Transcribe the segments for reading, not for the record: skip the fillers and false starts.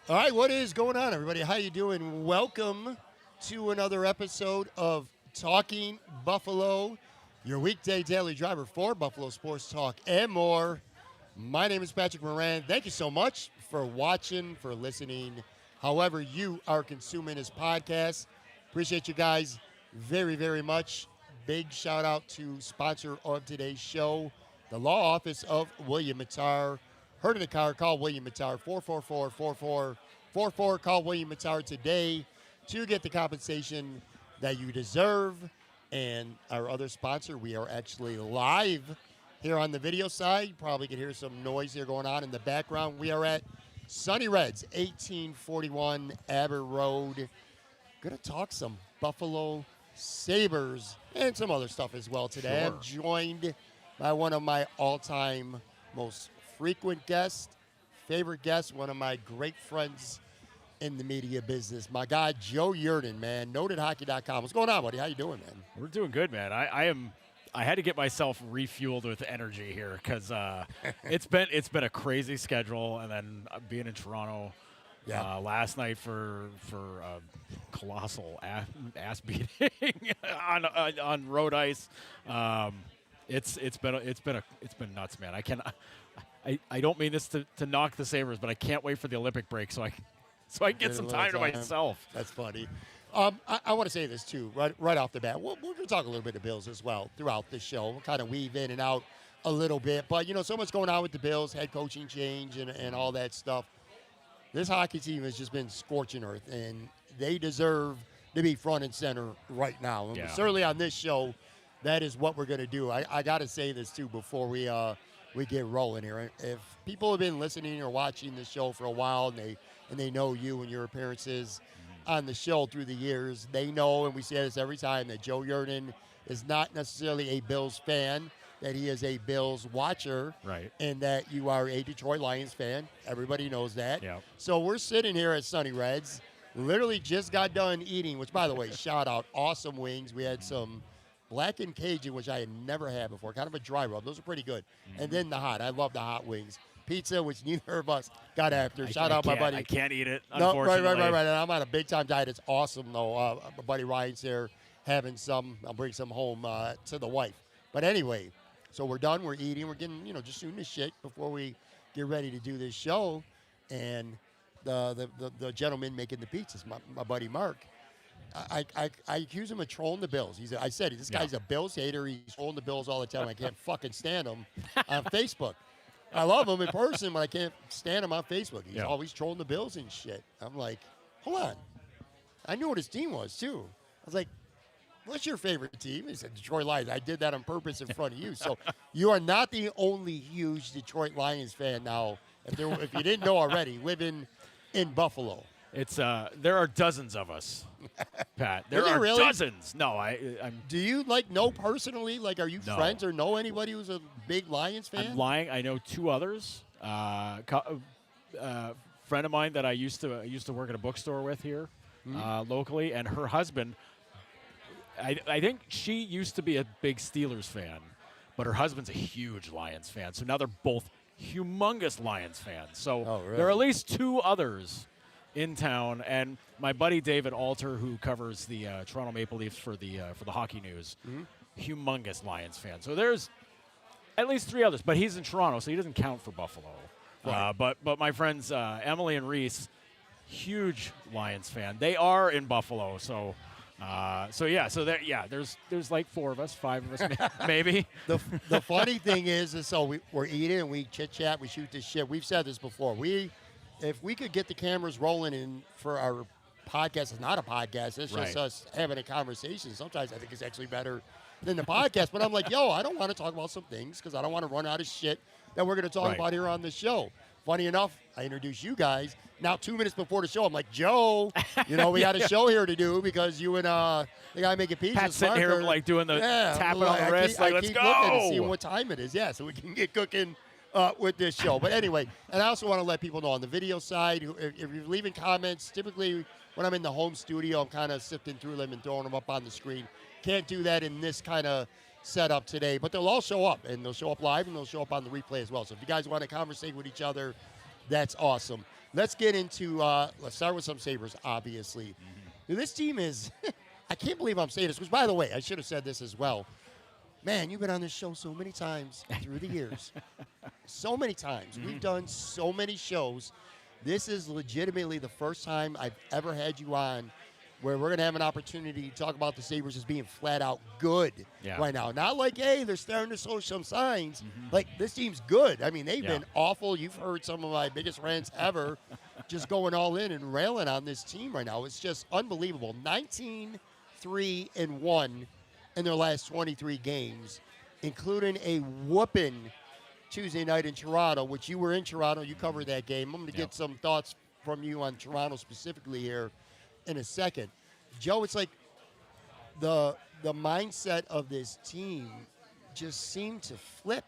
All right, what is going on, everybody? How you doing? Welcome to another episode of Talking Buffalo, your weekday daily driver for Buffalo Sports Talk and more. My name is Patrick Moran. Thank you so much for watching, for listening, however you are consuming this podcast. Appreciate you guys very, very much. Big shout out to sponsor of today's show, the law office of William Mattar. Heard in the car, call William Mattar, 444-4444. Call William Mattar today to get the compensation that you deserve. And our other sponsor, we are actually live here on the video side. You probably can hear some noise here going on in the background. We are at Sonny Red's, 1841 Aber Road. Going to talk some Buffalo Sabres and some other stuff as well today. Sure. I'm joined by one of my all-time most frequent guest, favorite guest, one of my great friends in the media business, my guy Joe Yerdon, man, notedhockey.com. What's going on, buddy? How you doing, man? We're doing good, man. I had to get myself refueled with energy here because it's been a crazy schedule, and then being in Toronto last night for colossal ass beating on road ice. It's been nuts, man. I don't mean this to knock the Sabres, but I can't wait for the Olympic break so I can get some time to myself. That's funny. I want to say this, too, right off the bat. We're going to talk a little bit of Bills as well throughout the show. We'll kind of weave in and out a little bit. But, you know, so much going on with the Bills, head coaching change and all that stuff. This hockey team has just been scorching earth, and they deserve to be front and center right now. And certainly on this show, that is what we're going to do. I got to say this, too, before we get rolling here. If people have been listening or watching the show for a while and they know you and your appearances on the show through the years, they know, and we say this every time, that Joe Yerdon is not necessarily a Bills fan, that he is a Bills watcher, right? And that you are a Detroit Lions fan. Everybody knows that. Yeah. So we're sitting here at Sonny Red's, literally just got done eating, which, by the way, shout out, awesome wings. We had some Black and Cajun, which I had never had before, kind of a dry rub. Those are pretty good. And then the hot. I love the hot wings. Pizza, which neither of us got after. Shout out my buddy. I can't eat it, no, unfortunately. Right. And I'm on a big-time diet. It's awesome, though. My buddy Ryan's there having some. I'll bring some home to the wife. But anyway, so we're done. We're eating. We're getting, just shooting the shit before we get ready to do this show. And the gentleman making the pizzas, my buddy Mark, I accuse him of trolling the Bills. I said, this guy's a Bills hater. He's trolling the Bills all the time. I can't fucking stand him on Facebook. I love him in person, but I can't stand him on Facebook. He's always trolling the Bills and shit. I'm like, hold on. I knew what his team was, too. I was like, what's your favorite team? He said, Detroit Lions. I did that on purpose in front of you. So you are not the only huge Detroit Lions fan now, if you didn't know already, living in Buffalo. It's there are dozens of us, Pat. There Are are really? dozens. No, I'm. Do you know personally? Are you friends or know anybody who's a big Lions fan? I'm lying. I know two others. Friend of mine that I used to work at a bookstore with here locally, and her husband. I think she used to be a big Steelers fan, but her husband's a huge Lions fan. So now they're both humongous Lions fans. So there are at least two others in town, and my buddy David Alter, who covers the Toronto Maple Leafs for the Hockey News, humongous Lions fan. So there's at least three others, but he's in Toronto, so he doesn't count for Buffalo. Right. But my friends Emily and Reese, huge Lions fan. They are in Buffalo, so there's like four of us, five of us maybe. The funny thing is so we're eating and we chit chat, we shoot this shit. We've said this before. If we could get the cameras rolling in for our podcast, it's not a podcast. It's just us having a conversation. Sometimes I think it's actually better than the podcast. But I'm like, I don't want to talk about some things because I don't want to run out of shit that we're going to talk about here on the show. Funny enough, I introduced you guys. Now, 2 minutes before the show, I'm like, Joe, we got a show here to do because you and the guy making pizzas. Pat's sitting here doing the tapping on the wrist, let's go. Looking to see what time it is, so we can get cooking with this show. But anyway, and I also want to let people know on the video side, if you're leaving comments, typically when I'm in the home studio, I'm kind of sifting through them and throwing them up on the screen. Can't do that in this kind of setup today, but they'll all show up, and they'll show up live, and they'll show up on the replay as well. So if you guys want to conversate with each other, that's awesome. let's get into, let's start with some Sabres, obviously. This team is, I can't believe I'm saying this, which, by the way, I should have said this as well. Man, you've been on this show so many times through the years. So many times. We've done so many shows. This is legitimately the first time I've ever had you on where we're going to have an opportunity to talk about the Sabres as being flat out good right now. Not like, hey, they're starting to show some signs. Like, this team's good. I mean, they've been awful. You've heard some of my biggest rants ever just going all in and railing on this team right now. It's just unbelievable. 19-3-1 in their last 23 games, including a whooping Tuesday night in Toronto, which you were in Toronto. You covered that game. I'm going to get some thoughts from you on Toronto specifically here in a second. Joe, it's like the mindset of this team just seemed to flip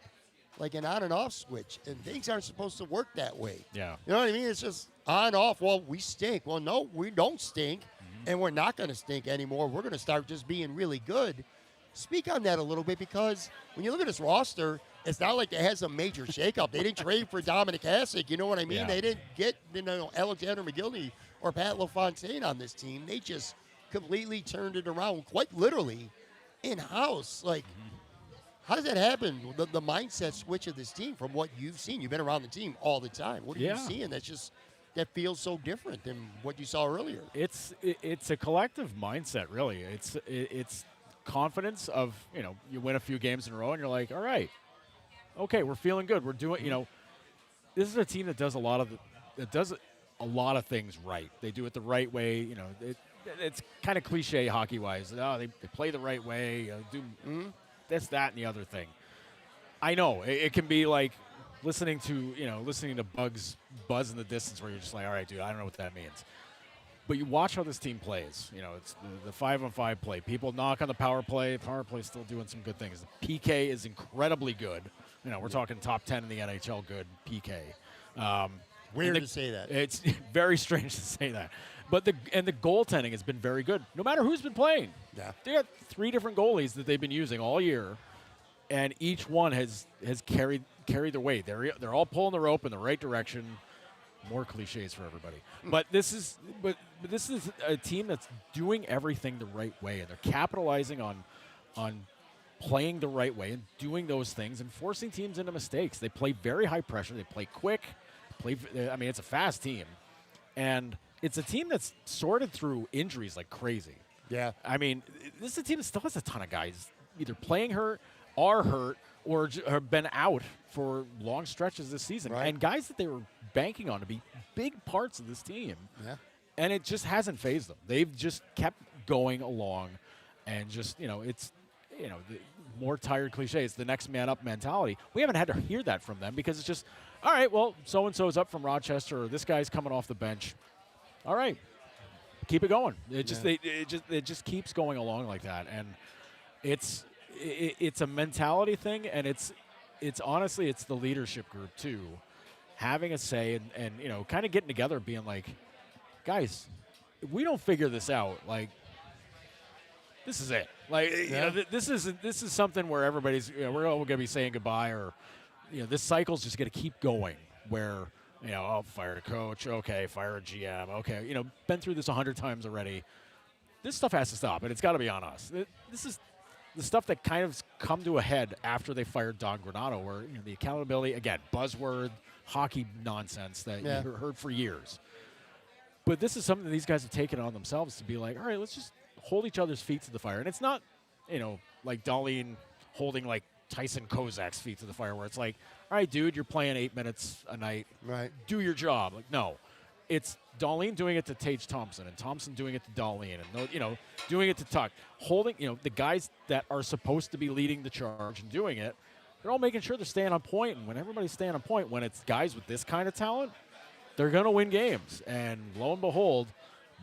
like an on and off switch, and things aren't supposed to work that way. Yeah. You know what I mean? It's just on, off. Well, we stink. Well, no, we don't stink, and we're not going to stink anymore. We're going to start just being really good. Speak on that a little bit, because when you look at this roster, it's not like it has a major shakeup. They didn't trade for Dominic Hasek. You know what I mean? Yeah. They didn't get Alexander McGillney or Pat LaFontaine on this team. They just completely turned it around, quite literally, in-house. Like, how does that happen? The mindset switch of this team from what you've seen. You've been around the team all the time. What are you seeing that feels so different than what you saw earlier? It's a collective mindset, really. It's confidence of, you win a few games in a row and you're like, all right, okay, we're feeling good. We're doing, this is a team that does a lot of things right. They do it the right way. It's kind of cliche hockey-wise. Oh, they play the right way. Do this, that, and the other thing. I know it can be like listening to bugs buzz in the distance, where you're just like, all right, dude, I don't know what that means. But you watch how this team plays. It's the 5-on-5 play. People knock on the power play. Power play is still doing some good things. The PK is incredibly good. We're talking top 10 in the NHL good PK. Weird to say that. It's very strange to say that. But the goaltending has been very good, no matter who's been playing. Yeah. They got 3 different goalies that they've been using all year, and each one has carried their weight. They're all pulling the rope in the right direction. More cliches for everybody. But this is a team that's doing everything the right way, and they're capitalizing on playing the right way and doing those things and forcing teams into mistakes. They play very high pressure. They play quick. It's a fast team, and it's a team that's sorted through injuries like crazy. Yeah. This is a team that still has a ton of guys either playing hurt, are hurt, or have been out for long stretches this season. Right. And guys that they were banking on to be big parts of this team. Yeah. And it just hasn't phased them. They've just kept going along, and just, it's, the more tired cliches, the next man up mentality. We haven't had to hear that from them, because it's just, all right, well, so-and-so's up from Rochester, or this guy's coming off the bench. All right, keep it going. It just keeps going along like that. And it's a mentality thing, and it's honestly, it's the leadership group too, having a say and kind of getting together, being like, guys, if we don't figure this out, like, this is it. Like, this is something where everybody's, we're all going to be saying goodbye, or this cycle's just going to keep going, where I'll fire a coach, okay, fire a GM, okay, been through this 100 times already. This stuff has to stop, and it's got to be on us. This is the stuff that kind of come to a head after they fired Don Granato, where the accountability, again, buzzword, hockey nonsense that you heard for years. But this is something that these guys have taken on themselves, to be like, all right, let's just hold each other's feet to the fire. And it's not, like Dahlin holding like Tyson Kozak's feet to the fire, where it's like, all right, dude, you're playing 8 minutes a night. Right. Do your job. Like, no. It's Dahlin doing it to Tage Thompson, and Thompson doing it to Dahlin, and doing it to Tuck. Holding, the guys that are supposed to be leading the charge and doing it, they're all making sure they're staying on point. And when everybody's staying on point, when it's guys with this kind of talent, they're going to win games. And lo and behold,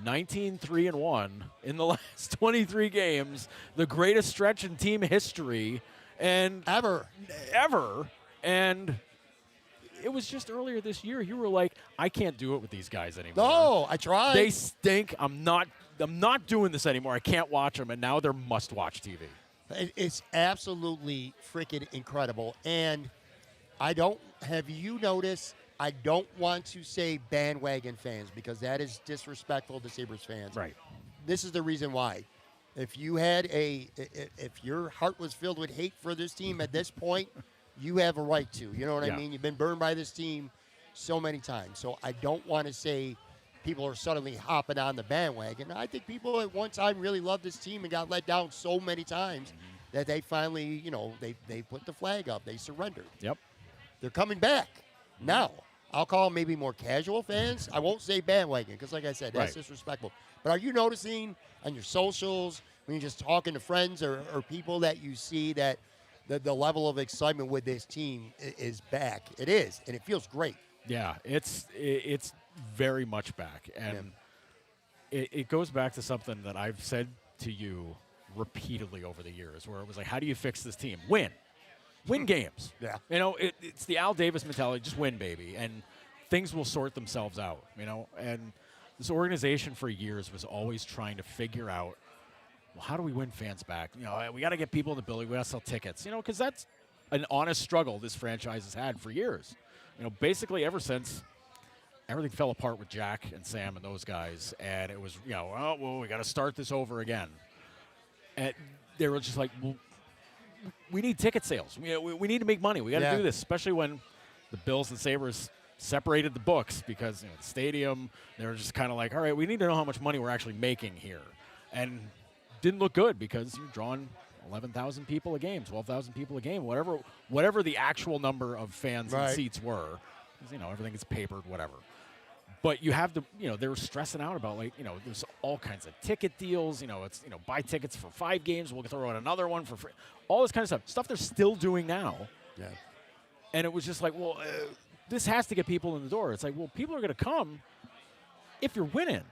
19-3-1 in the last 23 games, the greatest stretch in team history, and ever. And it was just earlier this year, you were like, I can't do it with these guys anymore. No, I tried. They stink. I'm not doing this anymore. I can't watch them, and now they're must-watch TV. It's absolutely freaking incredible. And have you noticed, I don't want to say bandwagon fans because that is disrespectful to Sabres fans. Right. This is the reason why. If you had if your heart was filled with hate for this team at this point, you have a right to. You know what I mean? You've been burned by this team so many times. So I don't want to say people are suddenly hopping on the bandwagon. I think people at one time really loved this team and got let down so many times that they finally, they put the flag up. They surrendered. Yep. They're coming back. Now, I'll call them maybe more casual fans. I won't say bandwagon because, like I said, that's disrespectful. But are you noticing on your socials when you're just talking to friends or people that you see that the level of excitement with this team is back? It is, and it feels great. Yeah, it's very much back. And it goes back to something that I've said to you repeatedly over the years where it was like, how do you fix this team? Win games. Yeah. It's the Al Davis mentality, just win, baby, and things will sort themselves out, and this organization for years was always trying to figure out, well, how do we win fans back? We got to get people in the building, we got to sell tickets, because that's an honest struggle this franchise has had for years. Basically ever since everything fell apart with Jack and Sam and those guys, and it was, we got to start this over again. And they were just like, well, we need ticket sales. We need to make money. We got to do this, especially when the Bills and Sabres separated the books because the stadium, they were just kind of like, all right, we need to know how much money we're actually making here. And didn't look good because you're drawing 11,000 people a game, 12,000 people a game, whatever the actual number of fans and seats were. Everything is papered, whatever. But you have they were stressing out about there's all kinds of ticket deals. It's buy tickets for 5 games. We'll throw out another one for free. All this kind of stuff. Stuff they're still doing now. Yeah. And it was just like, well, this has to get people in the door. It's like, well, people are going to come if you're winning.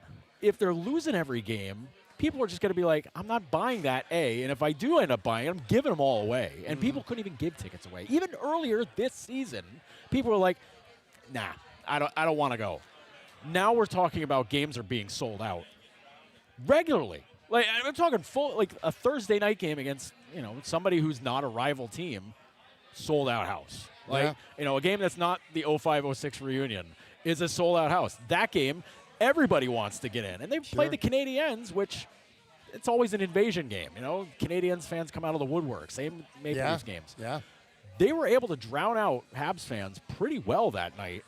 If they're losing every game, people are just going to be like, I'm not buying that, A. And if I do end up buying it, I'm giving them all away. And people couldn't even give tickets away. Even earlier this season, people were like, nah, I don't want to go. Now we're talking about games are being sold out regularly. Like I'm talking full, like a Thursday night game against somebody who's not a rival team, sold out house. Like a game that's not the 05-06 reunion is a sold out house. That game, everybody wants to get in, and they play the Canadiens, which it's always an invasion game. Canadiens fans come out of the woodwork. Same Maple Leafs games. Yeah, they were able to drown out Habs fans pretty well that night.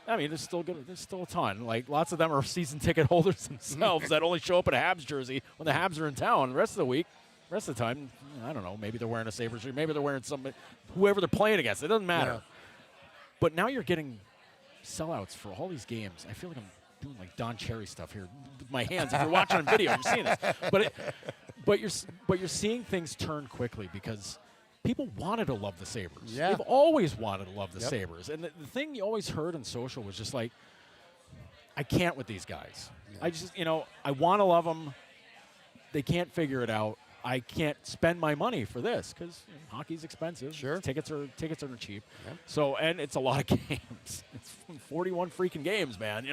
I mean, there's still a ton. Like, lots of them are season ticket holders themselves that only show up in a Habs jersey when the Habs are in town. The rest of the time, I don't know, maybe they're wearing a Sabres jersey, maybe they're wearing whoever they're playing against. It doesn't matter. Yeah. But now you're getting sellouts for all these games. I feel like I'm doing like Don Cherry stuff here with my hands. If you're watching on video, you're seeing this. But you're seeing things turn quickly because people wanted to love the Sabres. Yeah. They've always wanted to love the Sabres. And the thing you always heard on social was just like, I can't with these guys. Yeah. I just, I want to love them. They can't figure it out. I can't spend my money for this because hockey's expensive. Sure. Tickets are cheap. Yeah. So, and it's a lot of games. It's 41 freaking games, man.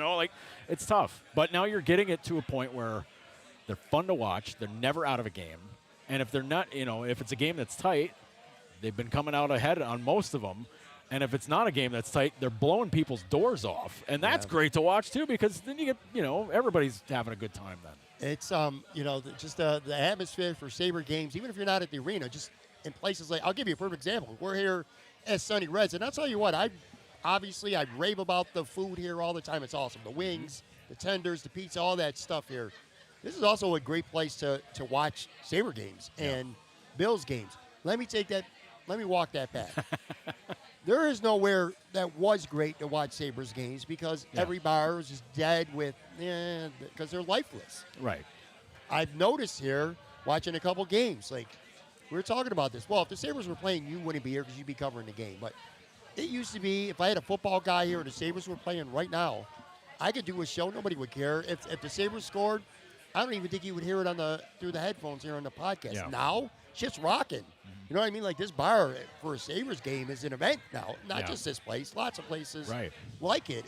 It's tough. But now you're getting it to a point where they're fun to watch. They're never out of a game. And if they're not, if it's a game that's tight, they've been coming out ahead on most of them. And if it's not a game that's tight, they're blowing people's doors off. And that's great to watch, too, because then you get, everybody's having a good time then. It's, just the atmosphere for Sabre games, even if you're not at the arena, just in places like, I'll give you a perfect example. We're here as Sonny Reds, and I'll tell you what, I rave about the food here all the time. It's awesome. The wings, the tenders, the pizza, all that stuff here. This is also a great place to watch Sabre games and Bills games. Let me walk that back. There is nowhere that was great to watch Sabres games because every bar is just dead with, because they're lifeless. Right. I've noticed here, watching a couple games, like, we were talking about this. Well, if the Sabres were playing, you wouldn't be here because you'd be covering the game. But it used to be, if I had a football guy here and the Sabres were playing right now, I could do a show. Nobody would care. If the Sabres scored, I don't even think you would hear it through the headphones here on the podcast. Yeah. Now, shit's rocking. You know what I mean? Like, this bar for a Sabres game is an event now. Not just this place. Lots of places like it.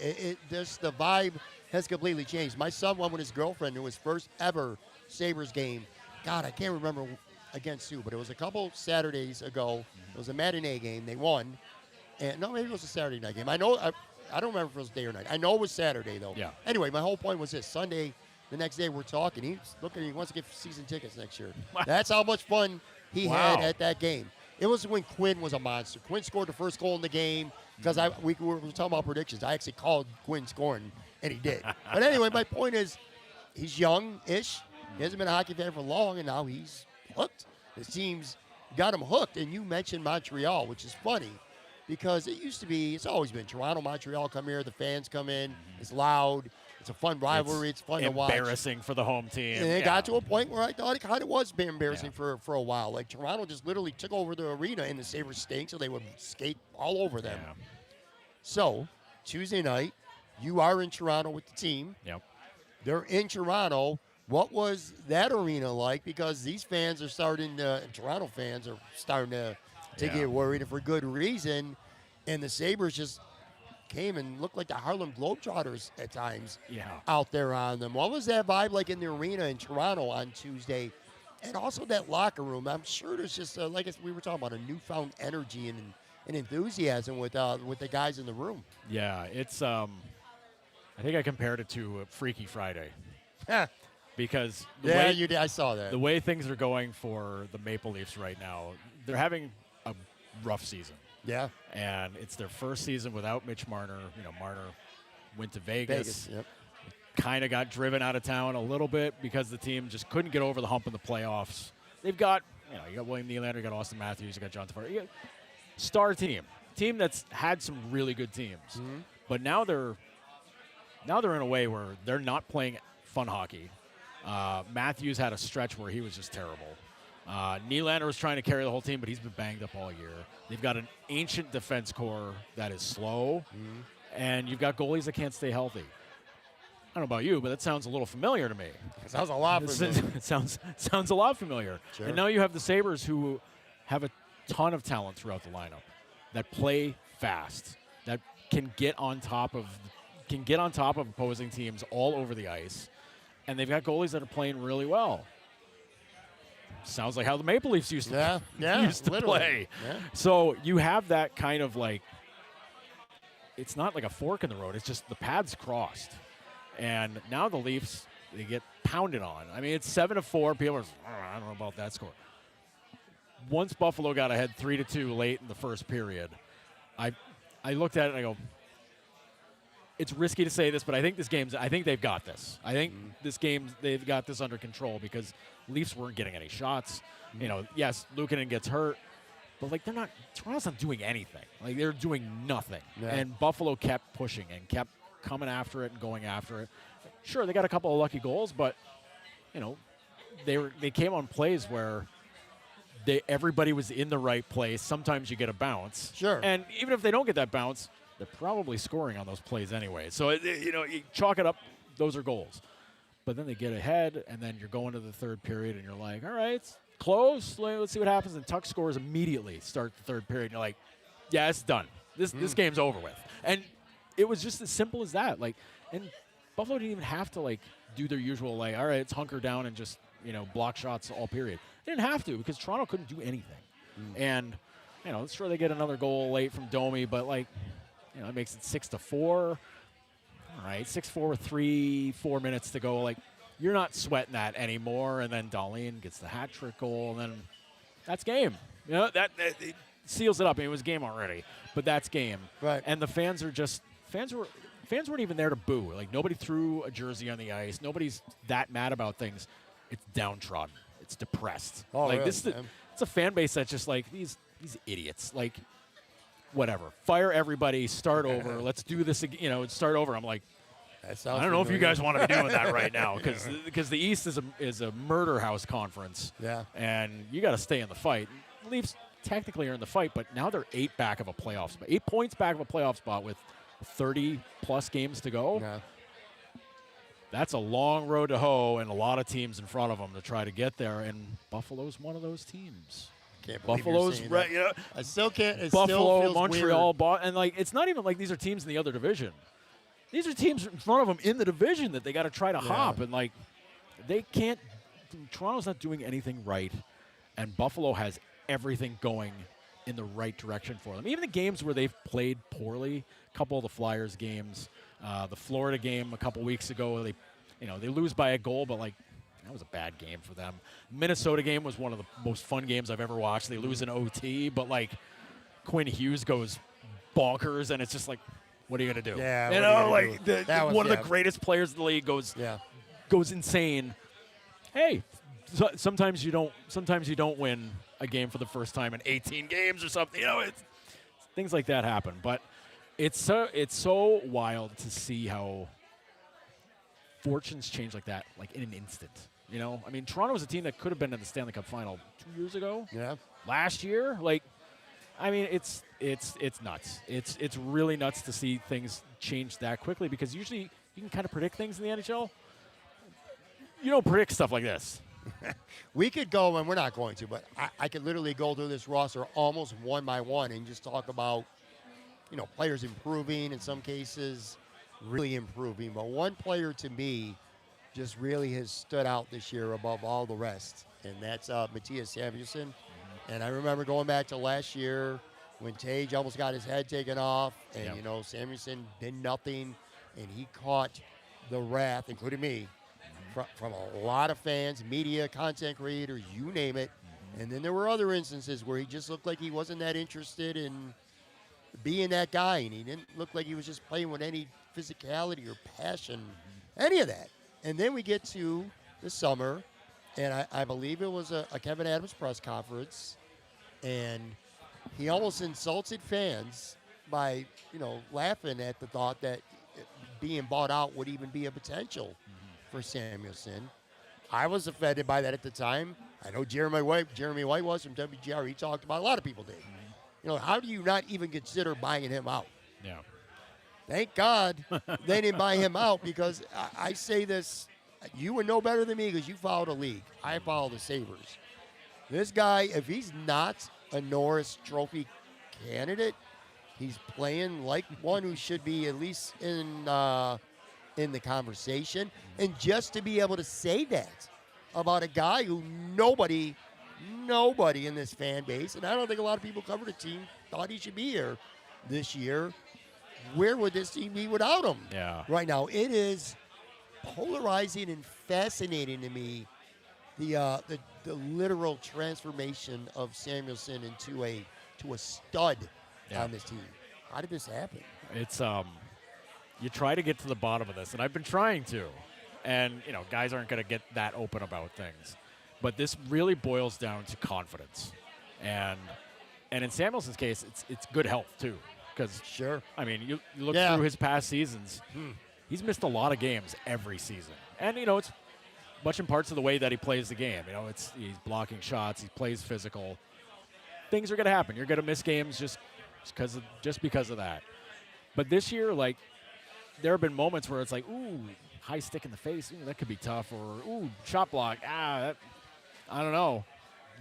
The vibe has completely changed. My son went with his girlfriend to his first ever Sabres game. God, I can't remember against who, but it was a couple Saturdays ago. It was a matinee game. They won. And no, maybe it was a Saturday night game. I I don't remember if it was day or night. I know it was Saturday, though. Yeah. Anyway, my whole point was this. Sunday, the next day, we're talking. He's looking. He wants to get season tickets next year. That's how much fun he had at that game. It was when Quinn was a monster. Quinn scored the first goal in the game because we were talking about predictions. I actually called Quinn scoring, and he did. But anyway, my point is he's young-ish. He hasn't been a hockey fan for long, and now he's hooked. His team's got him hooked. And you mentioned Montreal, which is funny because it used to be, it's always been Toronto, Montreal come here, the fans come in, it's loud. It's a fun rivalry. It's fun to watch. Embarrassing for the home team. And it got to a point where I thought it kind of was embarrassing for a while. Like, Toronto just literally took over the arena, and the Sabres stink, so they would skate all over them. Yeah. So, Tuesday night, you are in Toronto with the team. Yep. They're in Toronto. What was that arena like? Because these fans are Toronto fans are starting to get worried, and for good reason. And the Sabres just came and looked like the Harlem Globetrotters at times out there on them. What was that vibe like in the arena in Toronto on Tuesday? And also that locker room. I'm sure there's just, like we were talking about, a newfound energy and enthusiasm with the guys in the room. Yeah, it's, I think I compared it to Freaky Friday. Because you did. I saw that. The way things are going for the Maple Leafs right now, they're having a rough season. Yeah. And it's their first season without Mitch Marner. Marner went to Vegas. Yep. Kind of got driven out of town a little bit because the team just couldn't get over the hump in the playoffs. They've got, you got William Nylander, you got Austin Matthews, you got John Tavares. You got star team that's had some really good teams. Mm-hmm. But now they're in a way where they're not playing fun hockey. Matthews had a stretch where he was just terrible. Nylander was trying to carry the whole team, but he's been banged up all year. They've got an ancient defense core that is slow, and you've got goalies that can't stay healthy. I don't know about you, but that sounds a little familiar to me. It sounds a lot familiar. It sounds a lot familiar. Sure. And now you have the Sabres who have a ton of talent throughout the lineup that play fast, that can get on top of opposing teams all over the ice, and they've got goalies that are playing really well. Sounds like how the Maple Leafs used to play. Yeah. So you have that kind of like, it's not like a fork in the road. It's just the paths crossed. And now the Leafs, they get pounded on. I mean, it's 7-4. People are, I don't know about that score. Once Buffalo got ahead 3-2 late in the first period, I looked at it and I go, it's risky to say this, but I think they've got this. I think this game, they've got this under control because Leafs weren't getting any shots. Yes, Luukkonen gets hurt, but Toronto's not doing anything. Like, they're doing nothing. Yeah. And Buffalo kept pushing and kept coming after it and going after it. Sure, they got a couple of lucky goals, but, they came on plays where everybody was in the right place. Sometimes you get a bounce. Sure. And even if they don't get that bounce, they're probably scoring on those plays anyway. So, you chalk it up, those are goals. But then they get ahead, and then you're going to the third period, and you're like, all right, it's close. Let's see what happens. And Tuck scores immediately, start the third period. And you're like, yeah, it's done. This game's over with. And it was just as simple as that. And Buffalo didn't even have to, do their usual, all right, it's hunker down and just, block shots all period. They didn't have to because Toronto couldn't do anything. And, sure, they get another goal late from Domi, but, it makes it 6-4. All right, 6-4 with 3-4 minutes to go. You're not sweating that anymore. And then Dahlin gets the hat trick goal, and then that's game. That it seals it up. I mean, it was game already, but that's game. Right. And the fans weren't even there to boo. Nobody threw a jersey on the ice. Nobody's that mad about things. It's downtrodden. It's depressed. Oh, really, it's a fan base that's just these idiots. Whatever. Fire everybody. Start over. Let's do this again. Start over. I'm like, I don't know if you guys want to be doing that right now because the East is a murder house conference. Yeah. And you got to stay in the fight. Leafs technically are in the fight, but now they're 8 back of a playoff spot. 8 points back of a playoff spot with 30-plus games to go. Yeah. That's a long road to hoe and a lot of teams in front of them to try to get there, and Buffalo's one of those teams. Buffalo's right. I still can't. Buffalo, Montreal, and it's not even like these are teams in the other division. These are teams in front of them in the division that they got to try to hop, and they can't. Toronto's not doing anything right, and Buffalo has everything going in the right direction for them. Even the games where they've played poorly, couple of the Flyers games, the Florida game a couple weeks ago. They lose by a goal, but like that was a bad game for them. Minnesota game was one of the most fun games I've ever watched. They lose in OT, but like Quinn Hughes goes bonkers, and it's just like, what are you gonna do? Yeah, one of the greatest players in the league goes insane. Hey, sometimes you don't win a game for the first time in 18 games or something. It's things like that happen, but it's so wild to see how fortunes change like that, like in an instant. I mean, Toronto was a team that could have been in the Stanley Cup final 2 years ago. Yeah. Last year, I mean, it's nuts. It's really nuts to see things change that quickly, because usually you can kind of predict things in the NHL. You don't predict stuff like this. We could go, and we're not going to, but I could literally go through this roster almost one by one and just talk about, players improving, in some cases really improving. But one player to me just really has stood out this year above all the rest, and that's Mattias Samuelsson. And I remember going back to last year when Tage almost got his head taken off, and, Samuelsson did nothing, and he caught the wrath, including me, from a lot of fans, media, content creators, you name it. And then there were other instances where he just looked like he wasn't that interested in being that guy, and he didn't look like he was just playing with any physicality or passion, any of that. And then we get to the summer, and I believe it was a Keyvn Adams press conference, and he almost insulted fans by, laughing at the thought that being bought out would even be a potential for Samuelsson. I was offended by that at the time. I know Jeremy White was from WGR. He talked about, a lot of people did. How do you not even consider buying him out? Yeah. Thank God they didn't buy him out, because I say this, you would know better than me because you follow the league. I follow the Sabres. This guy, if he's not a Norris Trophy candidate, he's playing like one who should be at least in the conversation. And just to be able to say that about a guy who nobody in this fan base, and I don't think a lot of people cover the team, thought he should be here this year. Where would this team be without him? Yeah. Right now, it is polarizing and fascinating to me, the literal transformation of Samuelsson into a stud on this team. How did this happen? It's you try to get to the bottom of this, and I've been trying to, and guys aren't going to get that open about things, but this really boils down to confidence, and in Samuelsson's case, it's good health too. Because, sure, I mean, you look through his past seasons, he's missed a lot of games every season. And, it's much in parts of the way that he plays the game. He's blocking shots, he plays physical. Things are going to happen. You're going to miss games just because of that. But this year, there have been moments where it's like, ooh, high stick in the face, ooh, that could be tough. Or, ooh, shot block, I don't know.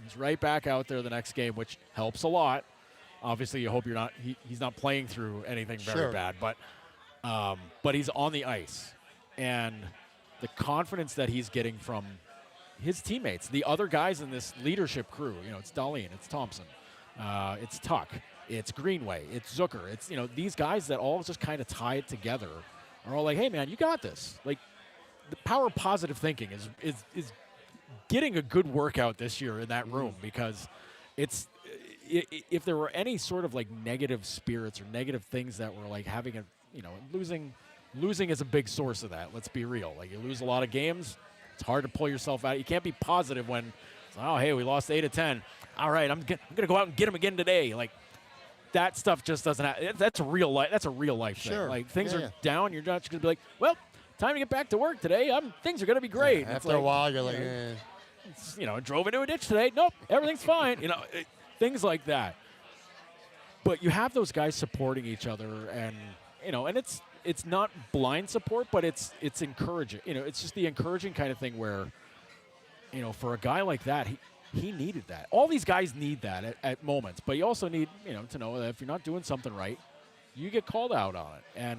He's right back out there the next game, which helps a lot. Obviously, you hope he's not playing through anything very bad, but he's on the ice, and the confidence that he's getting from his teammates, the other guys in this leadership crew, it's Dahlin, it's Thompson, it's Tuck, it's Greenway, it's Zucker, it's these guys that all just kind of tie it together are all like, hey man, you got this. Like, the power of positive thinking is getting a good workout this year in that room, because it's. If there were any sort of negative spirits or negative things that were having losing is a big source of that. Let's be real. You lose a lot of games, it's hard to pull yourself out. You can't be positive when, hey, we lost 8 of 10. All right, I'm gonna go out and get them again today. That stuff just doesn't happen. That's a real life. That's a real life thing. Things are down. You're not just gonna be like, well, time to get back to work today. Things are gonna be great. Yeah, after a while, you're like, drove into a ditch today. Nope, everything's fine. Things like that. But you have those guys supporting each other, and and it's not blind support, but it's encouraging. It's just the encouraging kind of thing where, for a guy like that, he needed that. All these guys need that at moments, but you also need to know that if you're not doing something right, you get called out on it. And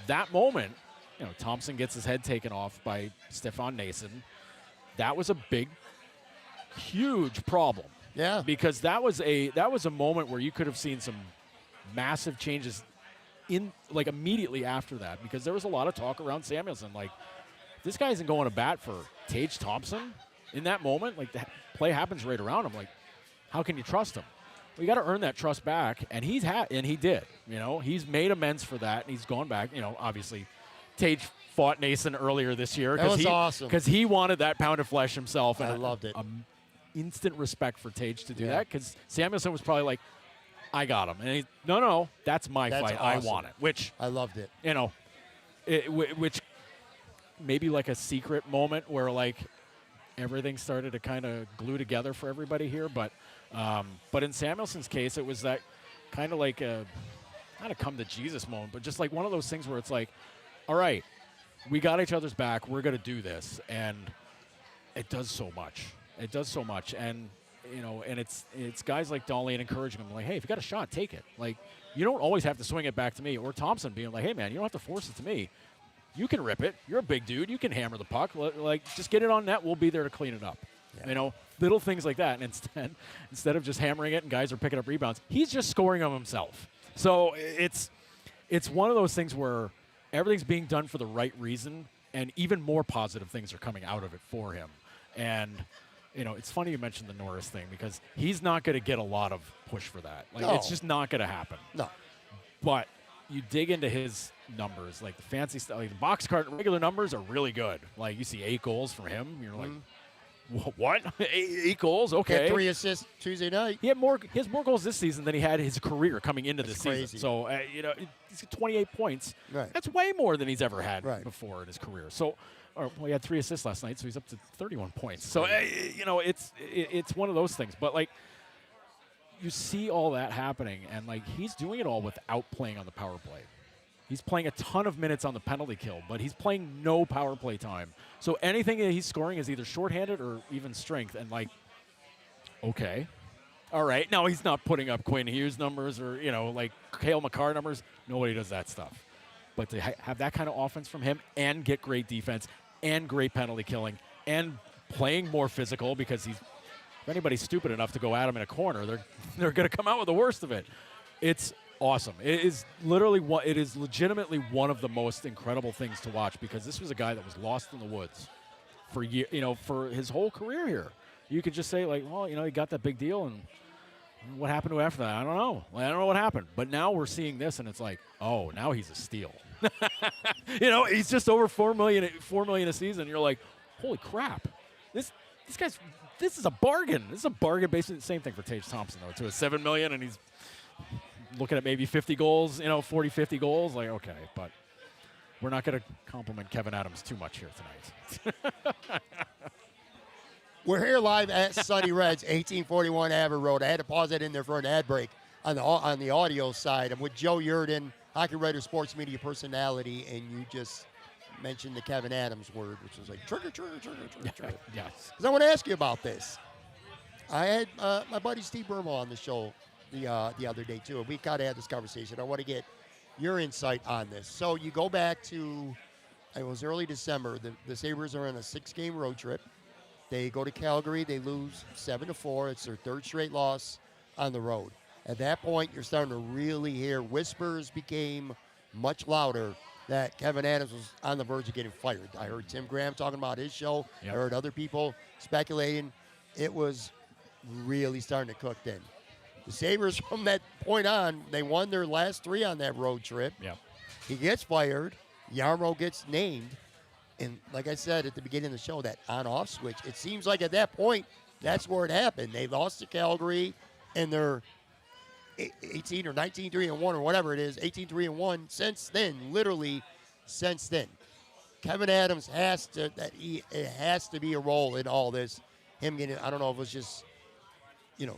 that moment, Thompson gets his head taken off by Stefan Nason. That was a big, huge problem. Yeah, because that was a moment where you could have seen some massive changes immediately after that, because there was a lot of talk around Samuelsson, like, this guy isn't going to bat for Tage Thompson in that moment. Like, the play happens right around him. Like, how can you trust him? Well, you got to earn that trust back, and he did. He's made amends for that, and he's gone back. Obviously, Tage fought Nason earlier this year. That was awesome. Because he wanted that pound of flesh himself. And I loved it. Instant respect for Tage to do that, because Samuelsson was probably like, I got him. And he, no, that's my fight. Awesome. I want it. Which I loved it. Which maybe like a secret moment where like everything started to kind of glue together for everybody here. But in Samuelsson's case, it was that kind of like not a come to Jesus moment, but just like one of those things where it's like, all right, we got each other's back. We're going to do this. And it does so much. It does so much. And, and it's guys like Dahlin encouraging him, like, hey, if you got a shot, take it. Like, you don't always have to swing it back to me. Or Thompson being like, hey, man, you don't have to force it to me. You can rip it. You're a big dude. You can hammer the puck. Like, just get it on net. We'll be there to clean it up. Yeah. Little things like that. And instead of just hammering it and guys are picking up rebounds, he's just scoring them himself. So it's one of those things where everything's being done for the right reason, and even more positive things are coming out of it for him. And, it's funny you mentioned the Norris thing, because he's not going to get a lot of push for that. Like, no. It's just not going to happen. No. But you dig into his numbers, like the fancy stuff, like the box card regular numbers are really good. Like, you see 8 goals from him, you're like, what? 8 goals? Okay. Had 3 assists Tuesday night. He has more goals this season than he had his career coming into this crazy. season. So, he's got 28 points. Right. That's way more than he's ever had before in his career. So, he had 3 assists last night, so he's up to 31 points. So, it's one of those things. But, like, you see all that happening, and, like, he's doing it all without playing on the power play. He's playing a ton of minutes on the penalty kill, but he's playing no power play time. So anything that he's scoring is either shorthanded or even strength. And, like, okay. All right. Now he's not putting up Quinn Hughes numbers or, like Cale Makar numbers. Nobody does that stuff. But to have that kind of offense from him and get great defense and great penalty killing and playing more physical, because if anybody's stupid enough to go at him in a corner, they're going to come out with the worst of it. It's awesome. It is legitimately one of the most incredible things to watch, because this was a guy that was lost in the woods for for his whole career here. You could just say, like, well, he got that big deal, and what happened to him after that? I don't know. I don't know what happened. But now we're seeing this, and it's like, oh, now he's a steal. He's just over $4 million a season. You're like, holy crap, this is a bargain. This is a bargain. Basically, the same thing for Tage Thompson though, too. $7 million, and he's looking at maybe 50 goals, 40, 50 goals. Like, okay, but we're not going to compliment Keyvn Adams too much here tonight. We're here live at Sonny Red's, 1841 Abbott Road. I had to pause that in there for an ad break on the audio side. I'm with Joe Yerdon, hockey writer, sports media personality, and you just mentioned the Keyvn Adams word, which was like trigger. Yes. Because I want to ask you about this. I had my buddy Steve Burmo on the show the other day too, and we kind of had this conversation. I want to get your insight on this. So you go back to, it was early December. The Sabres are on a 6-game road trip. They go to Calgary. They lose 7-4. It's their 3rd straight loss on the road. At that point, you're starting to really hear whispers became much louder that Keyvn Adams was on the verge of getting fired. I heard Tim Graham talking about his show. Yep. I heard other people speculating. It was really starting to cook then. The Sabres, from that point on, they won their last 3 on that road trip. Yep. He gets fired. Yarmo gets named. And like I said at the beginning of the show, that on-off switch, it seems like at that point, that's where it happened. They lost to Calgary, and they're 18 or 19-3-1 or whatever it is, 18-3-1 since then, literally since then. Keyvn Adams it has to be a role in all this. Him getting, I don't know if it was just,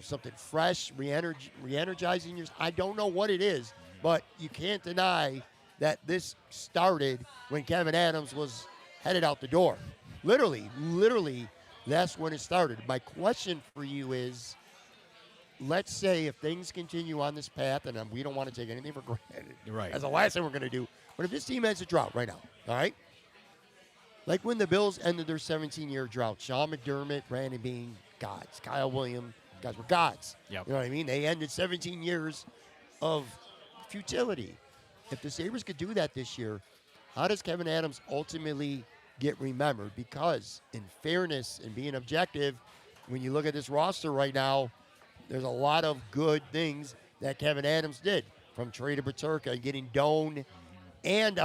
something fresh, re-energizing yours. I don't know what it is, but you can't deny that this started when Keyvn Adams was headed out the door. Literally, that's when it started. My question for you is, let's say if things continue on this path, and we don't want to take anything for granted. Right. That's the last thing we're going to do. But if this team ends a drought right now, all right? Like when the Bills ended their 17-year drought, Sean McDermott, Brandon Bean, gods. Kyle Williams, guys were gods. Yep. You know what I mean? They ended 17 years of futility. if the Sabres could do that this year, how does Keyvn Adams ultimately get remembered? Because in fairness and being objective, when you look at this roster right now, there's a lot of good things that Keyvn Adams did, from trade to Paterka, getting Doan and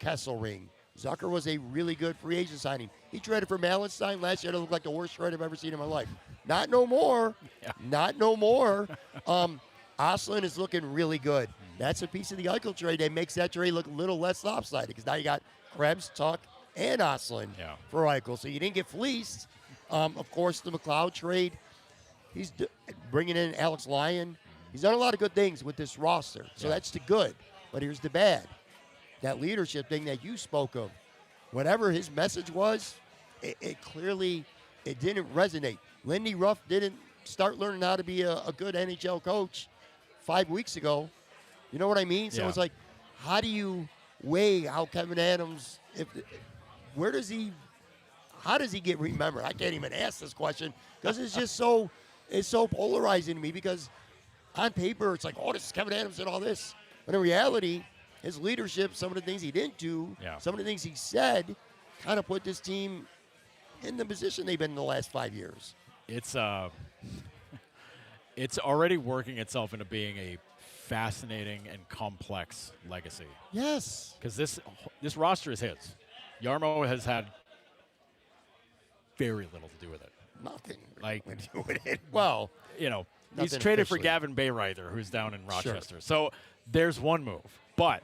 Kesselring. Zucker was a really good free agent signing. He traded for Malenstein last year. It looked like the worst trade I've ever seen in my life. Not no more. Yeah. Not no more. Oslin is looking really good. That's a piece of the Eichel trade that makes that trade look a little less lopsided, because now you got Krebs, Tuck, and Oslin for Eichel. So you didn't get fleeced. Of course, the McLeod trade, he's bringing in Alex Lyon. He's done a lot of good things with this roster. So that's the good. But here's the bad. That leadership thing that you spoke of, whatever his message was, it clearly didn't resonate. Lindy Ruff didn't start learning how to be a good NHL coach 5 weeks ago. You know what I mean? So it's like, how do you weigh how Keyvn Adams, how does he get remembered? I can't even ask this question, because it's just so polarizing to me, because on paper it's like, oh, this is Keyvn Adams and all this. But in reality, his leadership, some of the things he didn't do, some of the things he said, kind of put this team in the position they've been in the last 5 years. It's already working itself into being a fascinating and complex legacy. Yes. Because this roster is his. Jarmo has had very little to do with it. Nothing. Like, to do with it. Well, he's traded for Gavin Bayreuther, who's down in Rochester. Sure. So there's one move. But,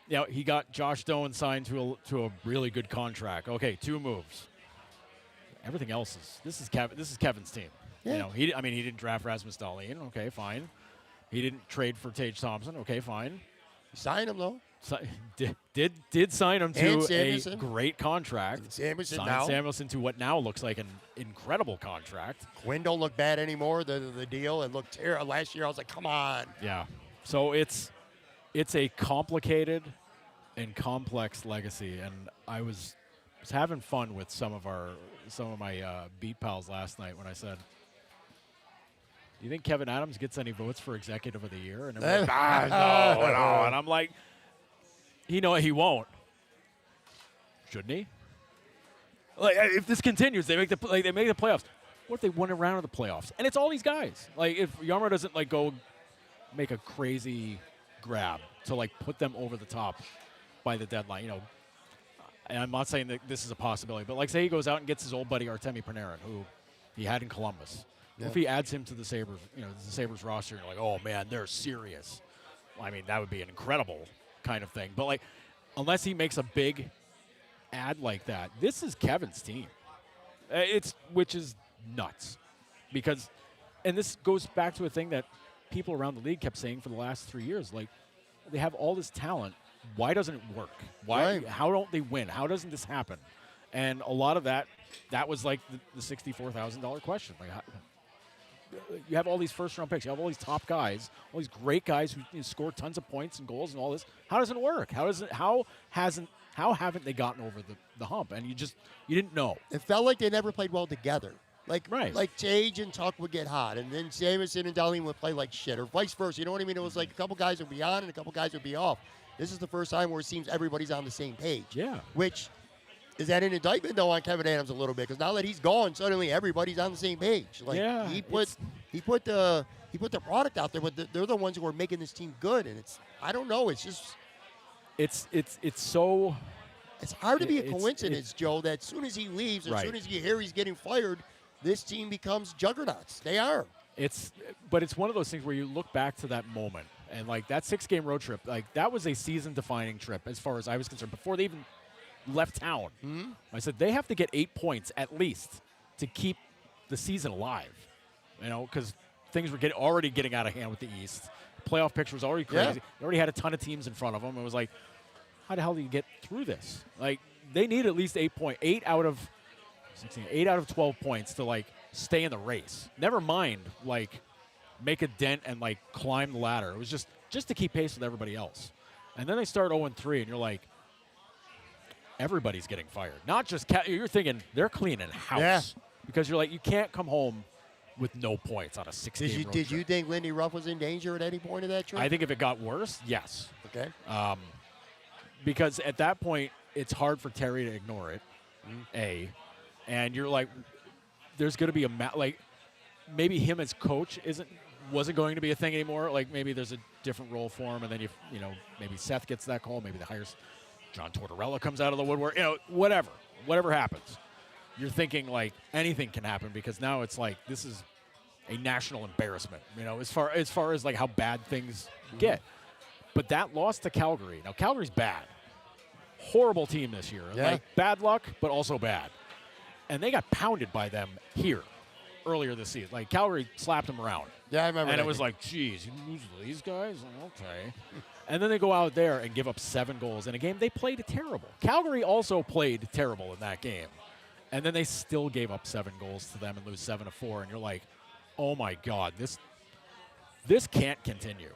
he got Josh Doan signed to a really good contract. Okay, 2 moves. Everything else this is Kevin's team. Yeah. He didn't draft Rasmus Dahlin. Okay, fine. He didn't trade for Tage Thompson. Okay, fine. Sign him though. Did sign him to Samuelsson. a great contract. Samuelsson to what now looks like an incredible contract. Quinn don't look bad anymore. The deal, it looked terrible. Last year I was like, come on. Yeah. So it's a complicated and complex legacy, and I was having fun with some of my beat pals last night when I said, "Do you think Keyvn Adams gets any votes for Executive of the Year?" And everyone's like, no. And I'm like, he won't. Shouldn't he? Like, if this continues, they make the playoffs. What if they won a round of the playoffs? And it's all these guys. Like, if Jarmo doesn't go make a crazy grab to put them over the top by the deadline, and I'm not saying that this is a possibility, but say he goes out and gets his old buddy Artemi Panarin, who he had in Columbus. Yeah. If he adds him to the Sabres, the Sabres roster, and you're like, oh man, they're serious. Well, I mean, that would be an incredible kind of thing. But unless he makes a big ad like that, this is Kevin's team. Which is nuts, because, and this goes back to a thing that people around the league kept saying for the last 3 years. They have all this talent. Why doesn't it work? Why? Right. How don't they win? How doesn't this happen? And a lot of that was the $64,000 question. You have all these first-round picks. You have all these top guys, all these great guys who score tons of points and goals and all this. How doesn't it work? How haven't they gotten over the hump? And you didn't know. It felt like they never played well together. Like Tage and Tuck would get hot, and then Samuelsson and Dahlin would play like shit, or vice versa. You know what I mean? It was like a couple guys would be on and a couple guys would be off. This is the first time where it seems everybody's on the same page. Yeah. Which is that an indictment though on Keyvn Adams a little bit? Because now that he's gone, suddenly everybody's on the same page. He put the product out there, but they're the ones who are making this team good. And I don't know. It's just it's so. It's hard to be a coincidence, Joe, that as soon as he leaves, as soon as you hear he's getting fired, this team becomes juggernauts. They are. But it's one of those things where you look back to that moment, and that 6-game road trip, that was a season-defining trip as far as I was concerned. Before they even left town, I said they have to get 8 points at least to keep the season alive. Because things were already getting out of hand with the East. The playoff picture was already crazy. Yeah. They already had a ton of teams in front of them. It was like, how the hell do you get through this? They need at least 8 points. 8 out of 12 points to stay in the race. Never mind make a dent and climb the ladder. It was just to keep pace with everybody else. And then they start 0-3, and you're like, everybody's getting fired. Not just you're thinking they're cleaning house, because you're like, you can't come home with no points on a 6-game road Did trip. you think Lindy Ruff was in danger at any point of that trip? I think if it got worse, yes. Okay. Because at that point, it's hard for Terry to ignore it, and you're like, there's going to be like, maybe him as coach wasn't going to be a thing anymore. Like, maybe there's a different role for him, and then you know, maybe Seth gets that call, maybe the hires John Tortorella comes out of the woodwork, you know, whatever happens. You're thinking, like, anything can happen, because now it's like, this is a national embarrassment, you know, as far as like how bad things get. But that loss to Calgary. Now, Calgary's bad. Horrible team this year. Yeah. Like, bad luck, but also bad. And they got pounded by them here earlier this season. Like, Calgary slapped them around. Yeah, I remember. And it was like, geez, you lose to these guys? Okay. And then they go out there and give up 7 goals in a game. They played terrible. Calgary also played terrible in that game. And then they still gave up 7 goals to them and lose 7-4. And you're like, oh, my God, this can't continue.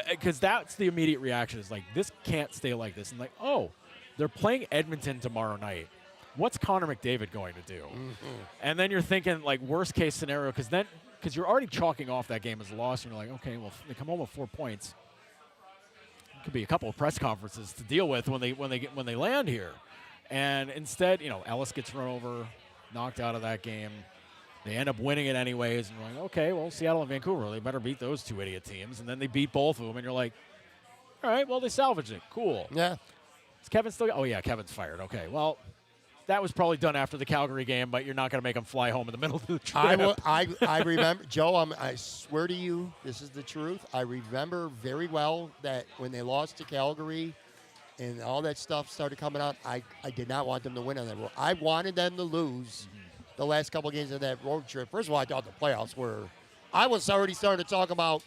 Because that's the immediate reaction, is like, this can't stay like this. And like, oh, they're playing Edmonton tomorrow night. What's Connor McDavid going to do? And then you're thinking, like, worst case scenario, because you're already chalking off that game as a loss, and you're like, okay, well, if they come home with 4 points, it could be a couple of press conferences to deal with when they land here. And instead, you know, Ellis gets run over, knocked out of that game. They end up winning it anyways, and you're like, okay, well, Seattle and Vancouver, they better beat those 2 idiot teams. And then they beat both of them, and you're like, all right, well, they salvaged it. Cool. Yeah. Is Kevin still? Oh, yeah, Kevin's fired. Okay, well, that was probably done after the Calgary game, but you're not going to make him fly home in the middle of the trip. I remember, Joe, I swear to you, this is the truth. I remember very well that when they lost to Calgary and all that stuff started coming out, I did not want them to win on that road. I wanted them to lose the last couple of games of that road trip. First of all, I thought the playoffs were. I was already starting to talk about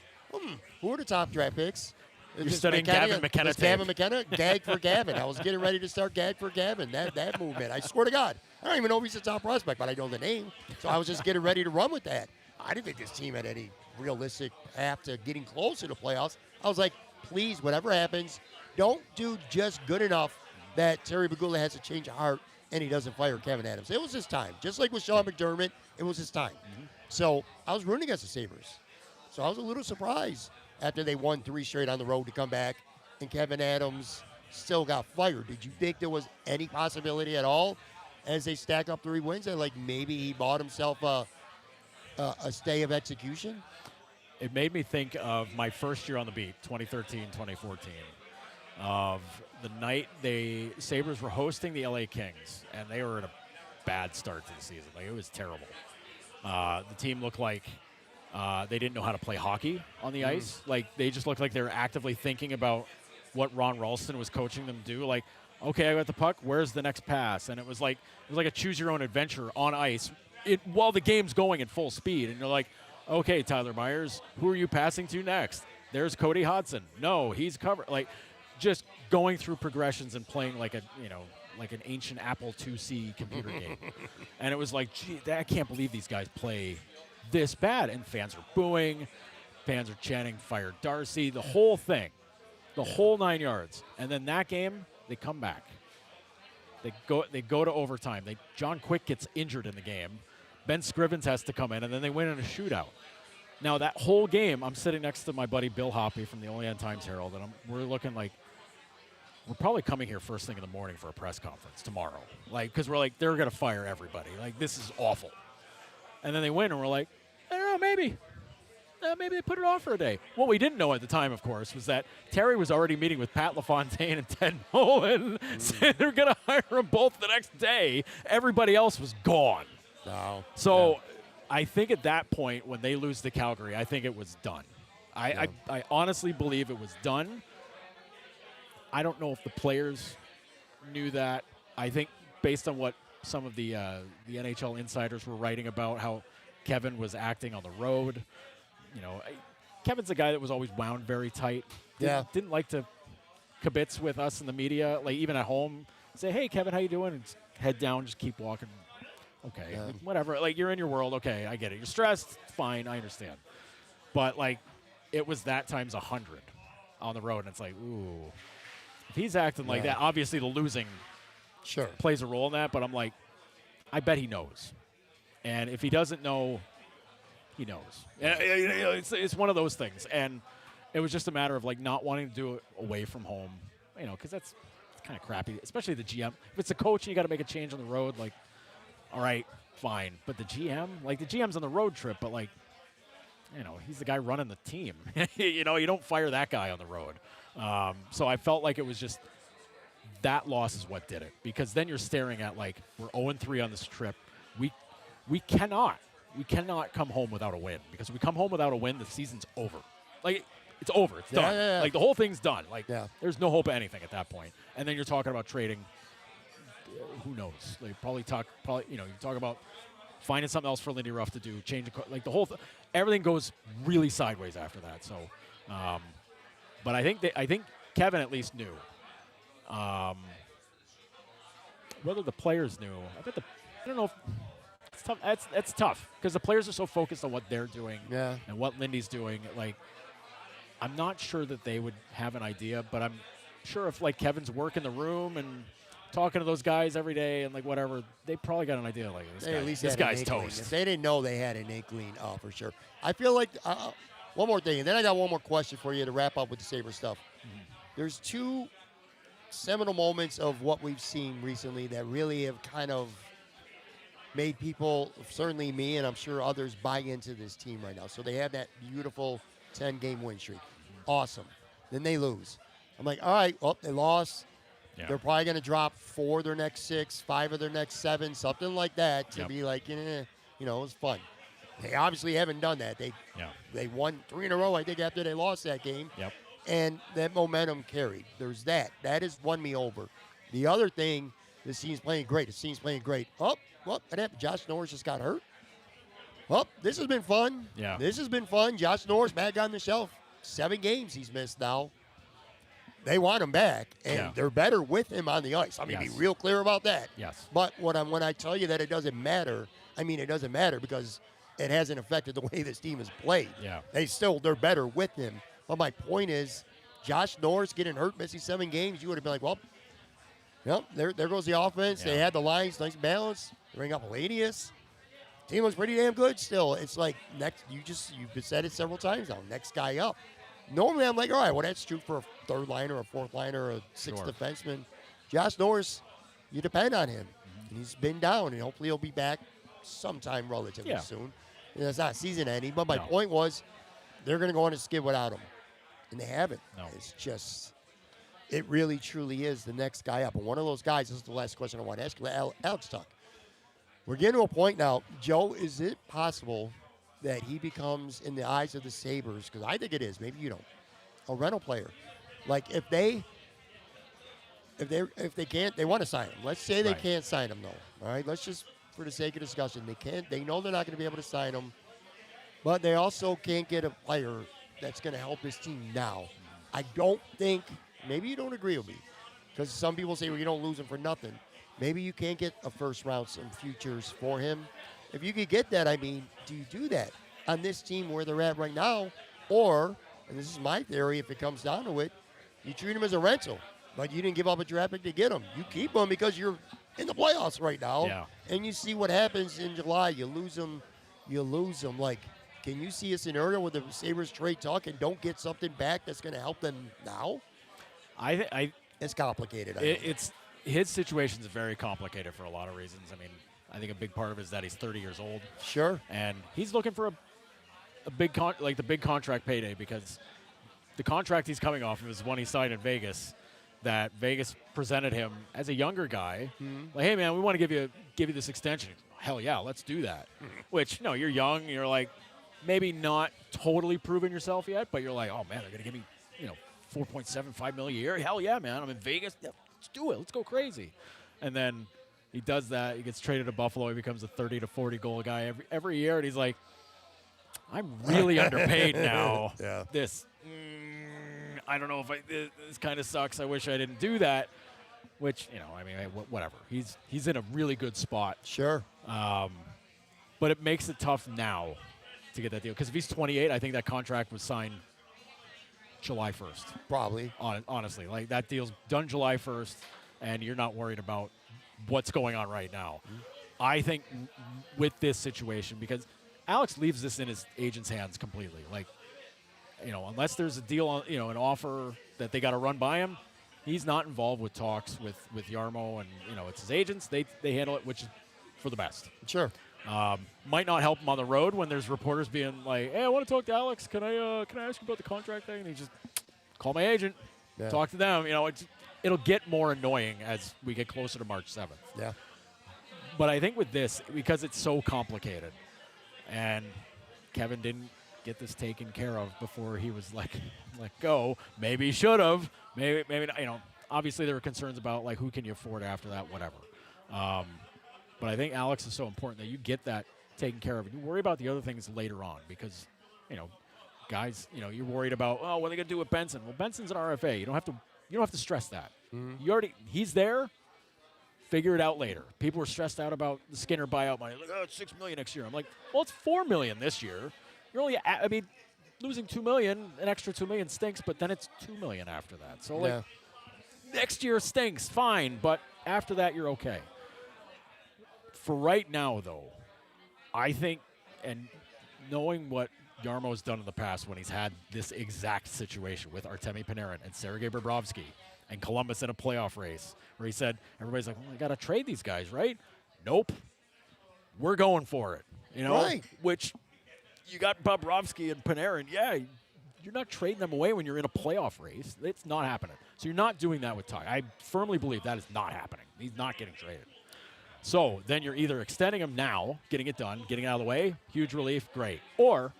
who are the top draft picks. You're studying Gavin McKenna. Gavin McKenna, gag for Gavin. I was getting ready to start gag for Gavin. That movement. I swear to God, I don't even know if he's a top prospect, but I know the name. So I was just getting ready to run with that. I didn't think this team had any realistic path to getting close to the playoffs. I was like, please, whatever happens, don't do just good enough that Terry Pegula has a change of heart and he doesn't fire Keyvn Adams. It was his time. Just like with Sean McDermott, it was his time. So I was rooting against the Sabres. So I was a little surprised after they won 3 straight on the road to come back, and Keyvn Adams still got fired. Did you think there was any possibility at all as they stack up 3 wins that, like, maybe he bought himself a stay of execution? It made me think of my first year on the beat, 2013, 2014, of the night the Sabres were hosting the LA Kings, and they were in a bad start to the season. Like, it was terrible. The team looked like they didn't know how to play hockey on the ice. Like, they just looked like they were actively thinking about what Ron Ralston was coaching them to do. Like, okay, I got the puck. Where's the next pass? And it was like a choose-your-own-adventure on ice while the game's going at full speed. And you're like, okay, Tyler Myers, who are you passing to next? There's Cody Hodgson. No, he's covered. Like, just going through progressions and playing like like an ancient Apple IIc computer game. And it was like, gee, I can't believe these guys play this bad. And fans are booing. Fans are chanting, fire Darcy, the whole thing, the whole 9 yards. And then that game, they come back. They go to overtime. John Quick gets injured in the game. Ben Scrivens has to come in, and then they win in a shootout. Now, that whole game, I'm sitting next to my buddy Bill Hoppy from the Olean Times-Herald, and we're looking like we're probably coming here first thing in the morning for a press conference tomorrow. Like, because we're like, they're going to fire everybody. Like, this is awful. And then they win, and we're like, I don't know, maybe they put it off for a day. What we didn't know at the time, of course, was that Terry was already meeting with Pat LaFontaine and Ted Nolan, saying they're going to hire them both the next day. Everybody else was gone. No. So yeah. I think at that point, when they lose to Calgary, I think it was done. I honestly believe it was done. I don't know if the players knew that. I think based on what some of the NHL insiders were writing about how Kevin was acting on the road, you know, Kevin's a guy that was always wound very tight. Didn't like to kibitz with us in the media, like even at home. Say, hey, Kevin, how you doing? And just head down, just keep walking. Okay, like, whatever. Like, you're in your world. Okay, I get it. You're stressed. Fine, I understand. But, like, it was that times 100 on the road, and it's like, ooh. If he's acting like that, obviously the losing plays a role in that, but I'm like, I bet he knows. And if he doesn't know, he knows. It's one of those things, and it was just a matter of like not wanting to do it away from home, because that's kind of crappy, especially the GM. If it's a coach and you got to make a change on the road, like, all right, fine. But the GM, like the GM's on the road trip, but like, he's the guy running the team. You don't fire that guy on the road. So I felt like it was just that loss is what did it, because then you're staring at like we're 0-3 on this trip. We cannot come home without a win, because if we come home without a win, the season's over. Like it's over. It's done. Yeah. Like the whole thing's done. Like there's no hope of anything at that point. And then you're talking about trading. Who knows? Like you talk about finding something else for Lindy Ruff to do, change like the whole everything goes really sideways after that. So, but I think Keyvn at least knew. Whether the players knew, I don't know. It's tough. That's tough because the players are so focused on what they're doing and what Lindy's doing. Like, I'm not sure that they would have an idea, but I'm sure if like Kevin's working the room and talking to those guys every day and like whatever, they probably got an idea like this guy's toast. If they didn't know, they had an inkling for sure. I feel like one more thing, and then I got one more question for you to wrap up with the Sabre stuff. Mm-hmm. There's two seminal moments of what we've seen recently that really have kind of made people, certainly me and I'm sure others, buy into this team right now. So they have that beautiful 10-game win streak. Awesome. Then they lose. I'm like, all right, well, they lost. Yeah. They're probably going to drop 4 of their next 6, 5 of their next 7, something like that to be like, it was fun. They obviously haven't done that. They won 3 in a row, I think, after they lost that game. Yep. And that momentum carried. There's that. That has won me over. The other thing, this team's playing great. This team's playing great. Oh, what happened? Josh Norris just got hurt. Well, this has been fun. Yeah. This has been fun. Josh Norris back on the shelf. 7 games he's missed now. They want him back, and they're better with him on the ice. I mean, be real clear about that. Yes. But when I tell you that it doesn't matter, I mean it doesn't matter because it hasn't affected the way this team has played. Yeah. They're better with him. But my point is, Josh Norris getting hurt, missing 7 games, you would have been like, well, there goes the offense. Yeah. They had the lines, nice balance. Bring up Elenius. Team looks pretty damn good still. It's like you've said it several times now. Next guy up. Normally I'm like, all right, well that's true for a third liner, a fourth liner, a sixth defenseman. Josh Norris, you depend on him. Mm-hmm. He's been down, and hopefully he'll be back sometime relatively soon. And it's not season ending, but my point was they're going to go on a skid without him, and they haven't. No. It's just, it really truly is the next guy up. And one of those guys, this is the last question I want to ask you, Alex Tuck. We're getting to a point now, Joe, is it possible that he becomes, in the eyes of the Sabres, because I think it is, maybe you don't, a rental player? Like if they can't, they want to sign him. Let's say they can't sign him though. All right, let's just, for the sake of discussion, they know they're not going to be able to sign him, but they also can't get a player that's going to help this team now. I don't think, maybe you don't agree with me, because some people say, well, you don't lose him for nothing. Maybe you can't get a first round, some futures for him. If you could get that, I mean, do you do that on this team where they're at right now? Or, and this is my theory, if it comes down to it, you treat him as a rental, but you didn't give up a draft pick to get him. You keep him because you're in the playoffs right now, and you see what happens in July. You lose him. Like, can you see a scenario where the Sabres trade Tuck and don't get something back that's going to help them now? It's complicated. His situation is very complicated for a lot of reasons. I mean, I think a big part of it is that he's 30 years old. Sure. And he's looking for a big the big contract payday, because the contract he's coming off of is one he signed in Vegas, that Vegas presented him as a younger guy. Mm-hmm. Like, hey man, we want to give you this extension. Hell yeah, let's do that. Mm-hmm. Which, no, you're young, you're like maybe not totally proven yourself yet, but you're like, oh man, they're gonna give me, $4.75 million a year. Hell yeah, man, I'm in Vegas. Yeah, let's do it. Let's go crazy. And then he does that. He gets traded to Buffalo. He becomes a 30 to 40 goal guy every year, and he's like, I'm really underpaid now. Yeah. I don't know if this kind of sucks. I wish I didn't do that. Which, whatever. He's in a really good spot. Sure. But it makes it tough now to get that deal, because if he's 28, I think that contract was signed July 1st. Probably. Honestly, like that deal's done July 1st, and you're not worried about what's going on right now. Mm-hmm. I think with this situation, because Alex leaves this in his agent's hands completely. Like, unless there's a deal on, an offer that they got to run by him, he's not involved with talks with Jarmo, and it's his agents. They handle it, which is for the best. Sure. Might not help him on the road when there's reporters being like, "Hey, I want to talk to Alex. Can I ask you about the contract thing?" And he just call my agent, talk to them. It'll get more annoying as we get closer to March 7th. Yeah. But I think with this, because it's so complicated, and Kevin didn't get this taken care of before he was let go. Maybe he should have. Maybe not. Obviously there were concerns about like who can you afford after that, whatever. But I think Alex is so important that you get that taken care of, and you worry about the other things later on because, guys, you're worried about what are they gonna do with Benson? Well, Benson's an RFA. You don't have to stress that. Mm-hmm. He's there. Figure it out later. People were stressed out about the Skinner buyout money. Like, it's $6 million next year. I'm like, well, it's $4 million this year. You're only, losing $2 million, an extra $2 million stinks, but then it's $2 million after that. So next year stinks, fine, but after that you're okay. For right now, though, I think, and knowing what Jarmo's done in the past when he's had this exact situation with Artemi Panarin and Sergei Bobrovsky and Columbus in a playoff race, where he said, everybody's like, well, I got to trade these guys, right? Nope. We're going for it, Right. Which you got Bobrovsky and Panarin. Yeah, you're not trading them away when you're in a playoff race. It's not happening. So you're not doing that with Tuch. I firmly believe that is not happening. He's not getting traded. So then you're either extending him now, getting it done, getting it out of the way, huge relief, great. Or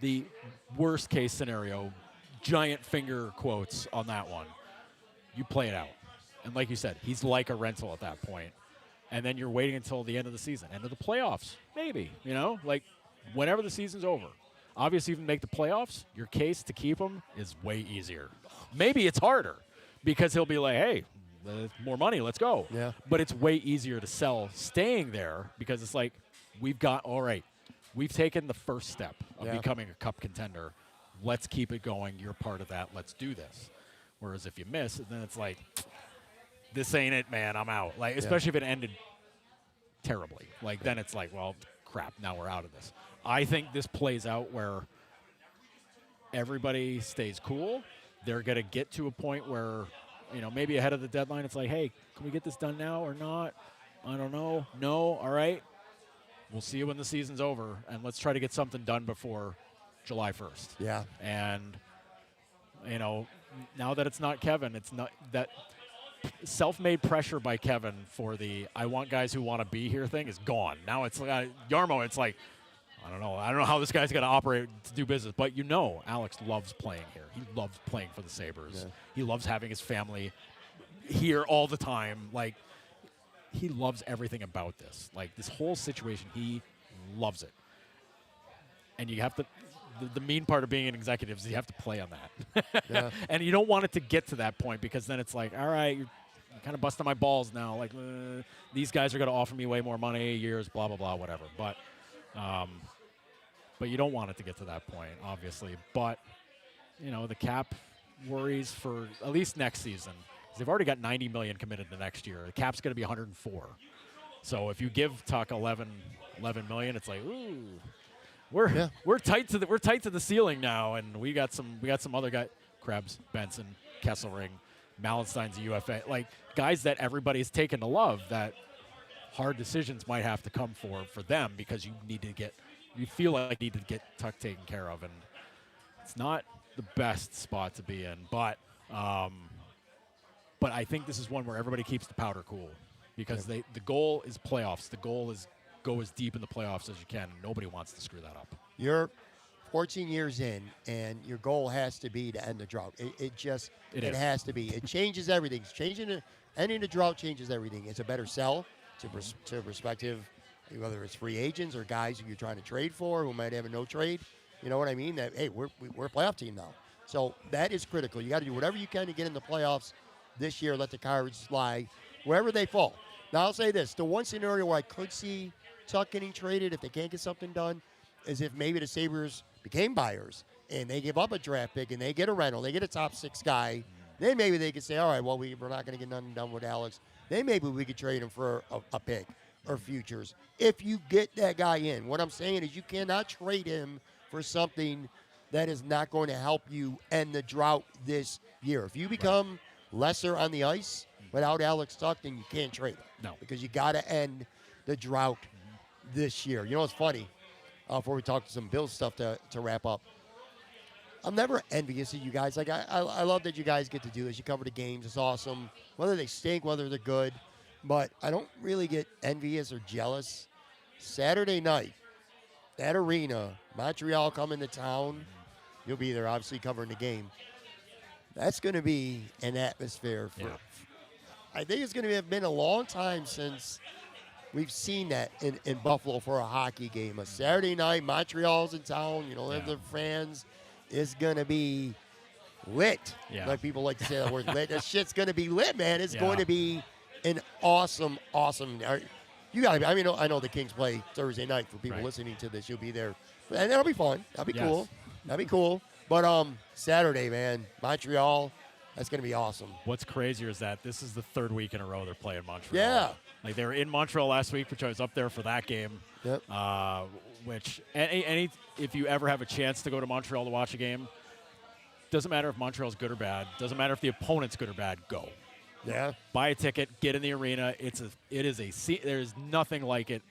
the worst case scenario, giant finger quotes on that one, you play it out. And like you said, he's like a rental at that point. And then you're waiting until the end of the season, end of the playoffs, maybe, like whenever the season's over. Obviously, if you make the playoffs, your case to keep him is way easier. Maybe it's harder because he'll be like, hey, more money, let's go. Yeah. But it's way easier to sell staying there because it's like, we've taken the first step of becoming a cup contender. Let's keep it going. You're part of that. Let's do this. Whereas if you miss, then it's like, this ain't it, man. I'm out. Like, especially if it ended terribly. Like, then it's like, well, crap, now we're out of this. I think this plays out where everybody stays cool. They're going to get to a point where, maybe ahead of the deadline, it's like, hey, can we get this done now or not? I don't know. No? All right. We'll see you when the season's over, and let's try to get something done before July 1st. Yeah. And, now that it's not Kevin, it's not that self-made pressure by Kevin for the I want guys who want to be here thing is gone. Now it's like Jarmo, it's like, I don't know how this guy's going to operate to do business, but Alex loves playing here. He loves playing for the Sabres. Yeah. He loves having his family here all the time. Like, he loves everything about this. Like, this whole situation, he loves it. And you have to, the mean part of being an executive is you have to play on that. Yeah. And you don't want it to get to that point because then it's like, all right, you're kind of busting my balls now. Like, these guys are going to offer me way more money, years, blah, blah, blah, whatever. But you don't want it to get to that point, obviously. But, the cap worries for at least next season. They've already got $90 million committed to next year. The cap's going to be 104. So if you give Tuch $11 million, it's like, ooh, we're tight to the ceiling now, and we got some other guys, Krebs, Benson, Kesselring, Malenstein's a UFA, like guys that everybody's taken to love. That hard decisions might have to come for them because you feel like you need to get Tuch taken care of, and it's not the best spot to be in, but I think this is one where everybody keeps the powder cool because the goal is playoffs. The goal is go as deep in the playoffs as you can. Nobody wants to screw that up. You're 14 years in, and your goal has to be to end the drought. It has to be. It changes everything. Ending the drought changes everything. It's a better sell to prospective, whether it's free agents or guys who you're trying to trade for who might have a no trade. You know what I mean? That, hey, we're a playoff team now. So that is critical. You got to do whatever you can to get in the playoffs this year. Let the cards fly wherever they fall. Now, I'll say this. The one scenario where I could see Tuch getting traded if they can't get something done is if maybe the Sabres became buyers and they give up a draft pick and they get a rental, they get a top 6 guy, then maybe they could say, all right, well, we're not going to get nothing done with Alex. Then maybe we could trade him for a pick. or futures if you get that guy in. What I'm saying is you cannot trade him for something that is not going to help you end the drought this year. If you become lesser on the ice without Alex Tuch, then you can't trade him. No. Because you got to end the drought this year. You know what's funny? Before we talk to some Bills stuff to wrap up, I'm never envious of you guys. Like I love that you guys get to do this. You cover the games. It's awesome. Whether they stink, whether they're good. But I don't really get envious or jealous. Saturday night, that arena, Montreal coming to town. You'll be there, obviously, covering the game. That's going to be an atmosphere. I think it's going to have been a long time since we've seen that in Buffalo for a hockey game. A Saturday night, Montreal's in town. You know, the fans. It's going to be lit. Yeah. Like people like to say that word, lit. That shit's going to be lit, man. It's going to be an awesome. You got to be. I mean, I know the Kings play Thursday night. For people listening to this, you'll be there. And that'll be fun. That'll be cool. That'd be cool. But Saturday, man, Montreal, that's going to be awesome. What's crazier is that this is the third week in a row they're playing Montreal. Yeah. Like, they were in Montreal last week, which I was up there for that game. Yep. Which, if you ever have a chance to go to Montreal to watch a game, doesn't matter if Montreal's good or bad. Doesn't matter if the opponent's good or bad. Go. Yeah. Buy a ticket. Get in the arena. There's nothing like it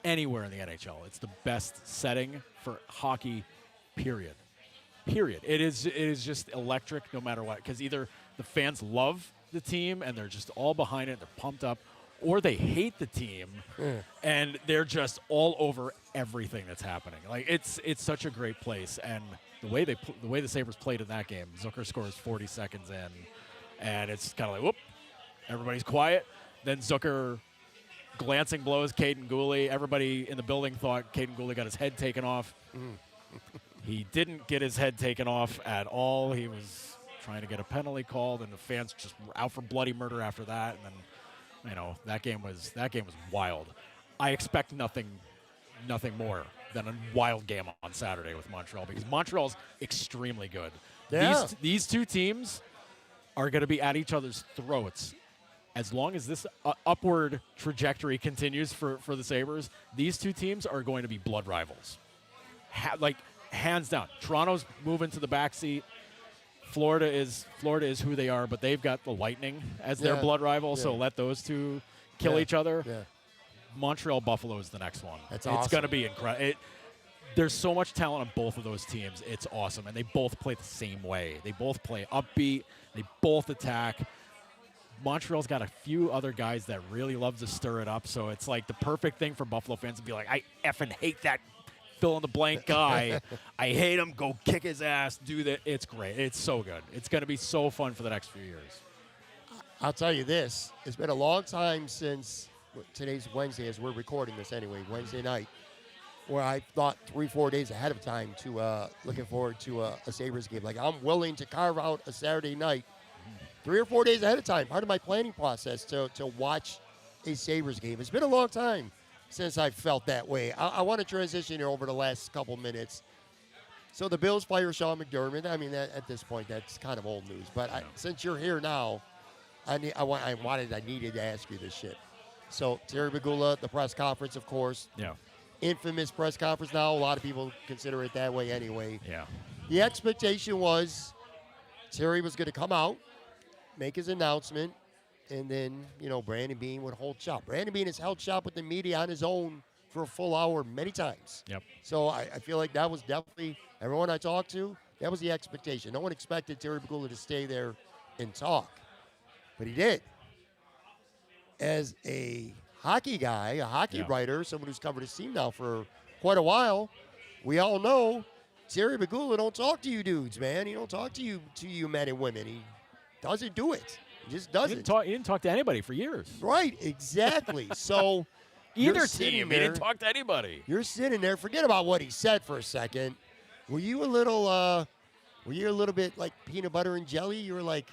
anywhere in the NHL. It's the best setting for hockey. Period. It is just electric no matter what, because either the fans love the team and they're just all behind it, they're pumped up, or they hate the team and they're just all over everything that's happening. Like, it's such a great place, and the way the Sabres played in that game, Zucker scores 40 seconds in, and it's kind of like, whoop, everybody's quiet. Then Zucker glancing blows Caden Gooley. Everybody in the building thought Caden Gooley got his head taken off. He didn't get his head taken off at all. He was trying to get a penalty called, and the fans just were out for bloody murder after that. And then, you know, that game was wild. I expect nothing more than a wild game on Saturday with Montreal, because Montreal's extremely good. Yeah. These two teams are going to be at each other's throats. As long as this upward trajectory continues for the Sabres, these two teams are going to be blood rivals. Hands down. Toronto's moving to the backseat. Florida is who they are, but they've got the Lightning as their blood rival, so let those two kill each other. Yeah. Montreal Buffalo is the next one. That's awesome. It's going to be incredible. There's so much talent on both of those teams. It's awesome, and they both play the same way. They both play upbeat. They both attack. Montreal's got a few other guys that really love to stir it up, so it's like the perfect thing for Buffalo fans to be like, I effing hate that fill-in-the-blank guy. I hate him. Go kick his ass. Do that. It's great. It's so good. It's going to be so fun for the next few years. I'll tell you this. It's been a long time since today's Wednesday, as we're recording this anyway, Wednesday night, where I thought 3-4 days ahead of time to looking forward to a Sabres game. Like, I'm willing to carve out a Saturday night 3 or 4 days ahead of time, part of my planning process to watch a Sabres game. It's been a long time since I felt that way. I want to transition here over the last couple minutes. So the Bills fire Sean McDermott. I mean, at this point, that's kind of old news. But since you're here now, I needed to ask you this shit. So Terry Pegula, the press conference, of course. Yeah. Infamous press conference now. A lot of people consider it that way anyway. Yeah. The expectation was Terry was going to come out, make his announcement, and then, Brandon Beane would hold shop. Brandon Beane has held shop with the media on his own for a full hour many times. Yep. So I feel like that was definitely, everyone I talked to, that was the expectation. No one expected Terry Pegula to stay there and talk. But he did. As a hockey guy, a hockey writer, someone who's covered his team now for quite a while, we all know Terry Pegula don't talk to you dudes, man. He don't talk to you men and women. He doesn't do it. He just doesn't. He didn't talk to anybody for years. Right, exactly. So either team, he didn't talk to anybody. You're sitting there. Forget about what he said for a second. Were you a little bit like peanut butter and jelly? You were like,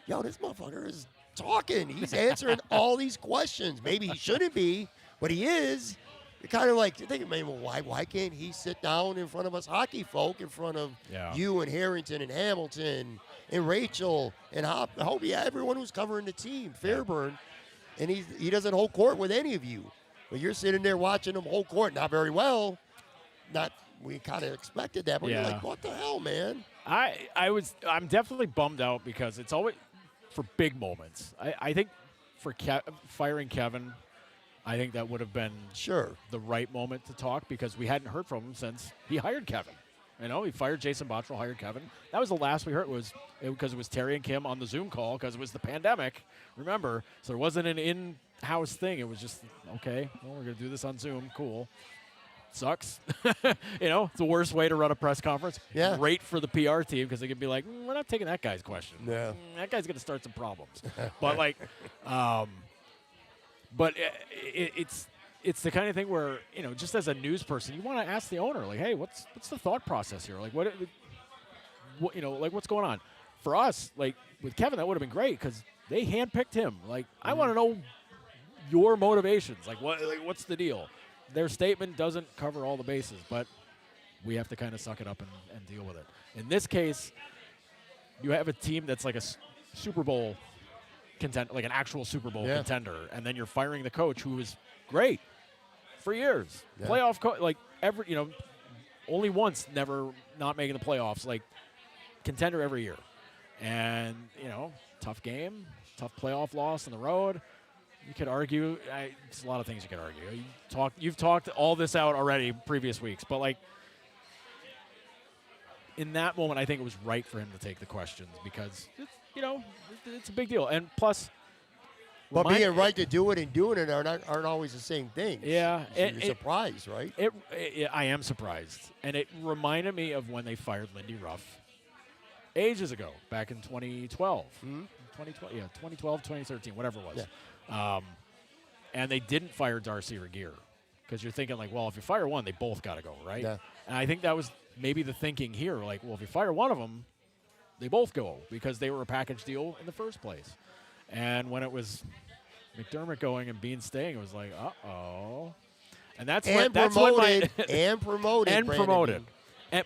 yo, this motherfucker is talking. He's answering all these questions. Maybe he shouldn't be, but he is. You're kind of like thinking, man, well, why can't he sit down in front of us hockey folk, in front of you and Harrington and Hamilton and Rachel and everyone who's covering the team, Fairburn, and he doesn't hold court with any of you. But you're sitting there watching them whole court, not very well. We kind of expected that, but you're like, what the hell, man? I'm definitely bummed out because it's always for big moments. I think for firing Kevin, I think that would have been the right moment to talk because we hadn't heard from him since he hired Kevin. He fired Jason Botterill, hired Kevin. That was the last we heard because it was Terry and Kim on the Zoom call because it was the pandemic, remember? So there wasn't an in-house thing. It was just, okay, well, we're going to do this on Zoom. Cool. Sucks. It's the worst way to run a press conference. Yeah. Great for the PR team because they could be like, we're not taking that guy's question. Yeah. That guy's going to start some problems. But, but it's the kind of thing where, just as a news person, you want to ask the owner, like, hey, what's the thought process here? Like, what what's going on? For us, like, with Kevin, that would have been great because they handpicked him. Like, I want to know your motivations. Like, what's the deal? Their statement doesn't cover all the bases, but we have to kind of suck it up and deal with it. In this case, you have a team that's like a Super Bowl contender, like an actual Super Bowl contender, and then you're firing the coach who was great for years. Yeah. Playoff coach, like only once never not making the playoffs, like contender every year. And, tough game, tough playoff loss on the road. You could argue, there's a lot of things you could argue. You've talked all this out already previous weeks, but like in that moment, I think it was right for him to take the questions because it's a big deal. And plus, but being right to do it and doing it aren't always the same things. Yeah, you're surprised, right? I am surprised, and it reminded me of when they fired Lindy Ruff ages ago, back in 2012. 2012, 2013, whatever it was. Yeah. And they didn't fire Darcy Regier because you're thinking like, well, if you fire one, they both got to go, right? Yeah. And I think that was maybe the thinking here. Like, well, if you fire one of them, they both go because they were a package deal in the first place. And when it was McDermott going and Bean staying, it was like, uh-oh. And that's when promoted.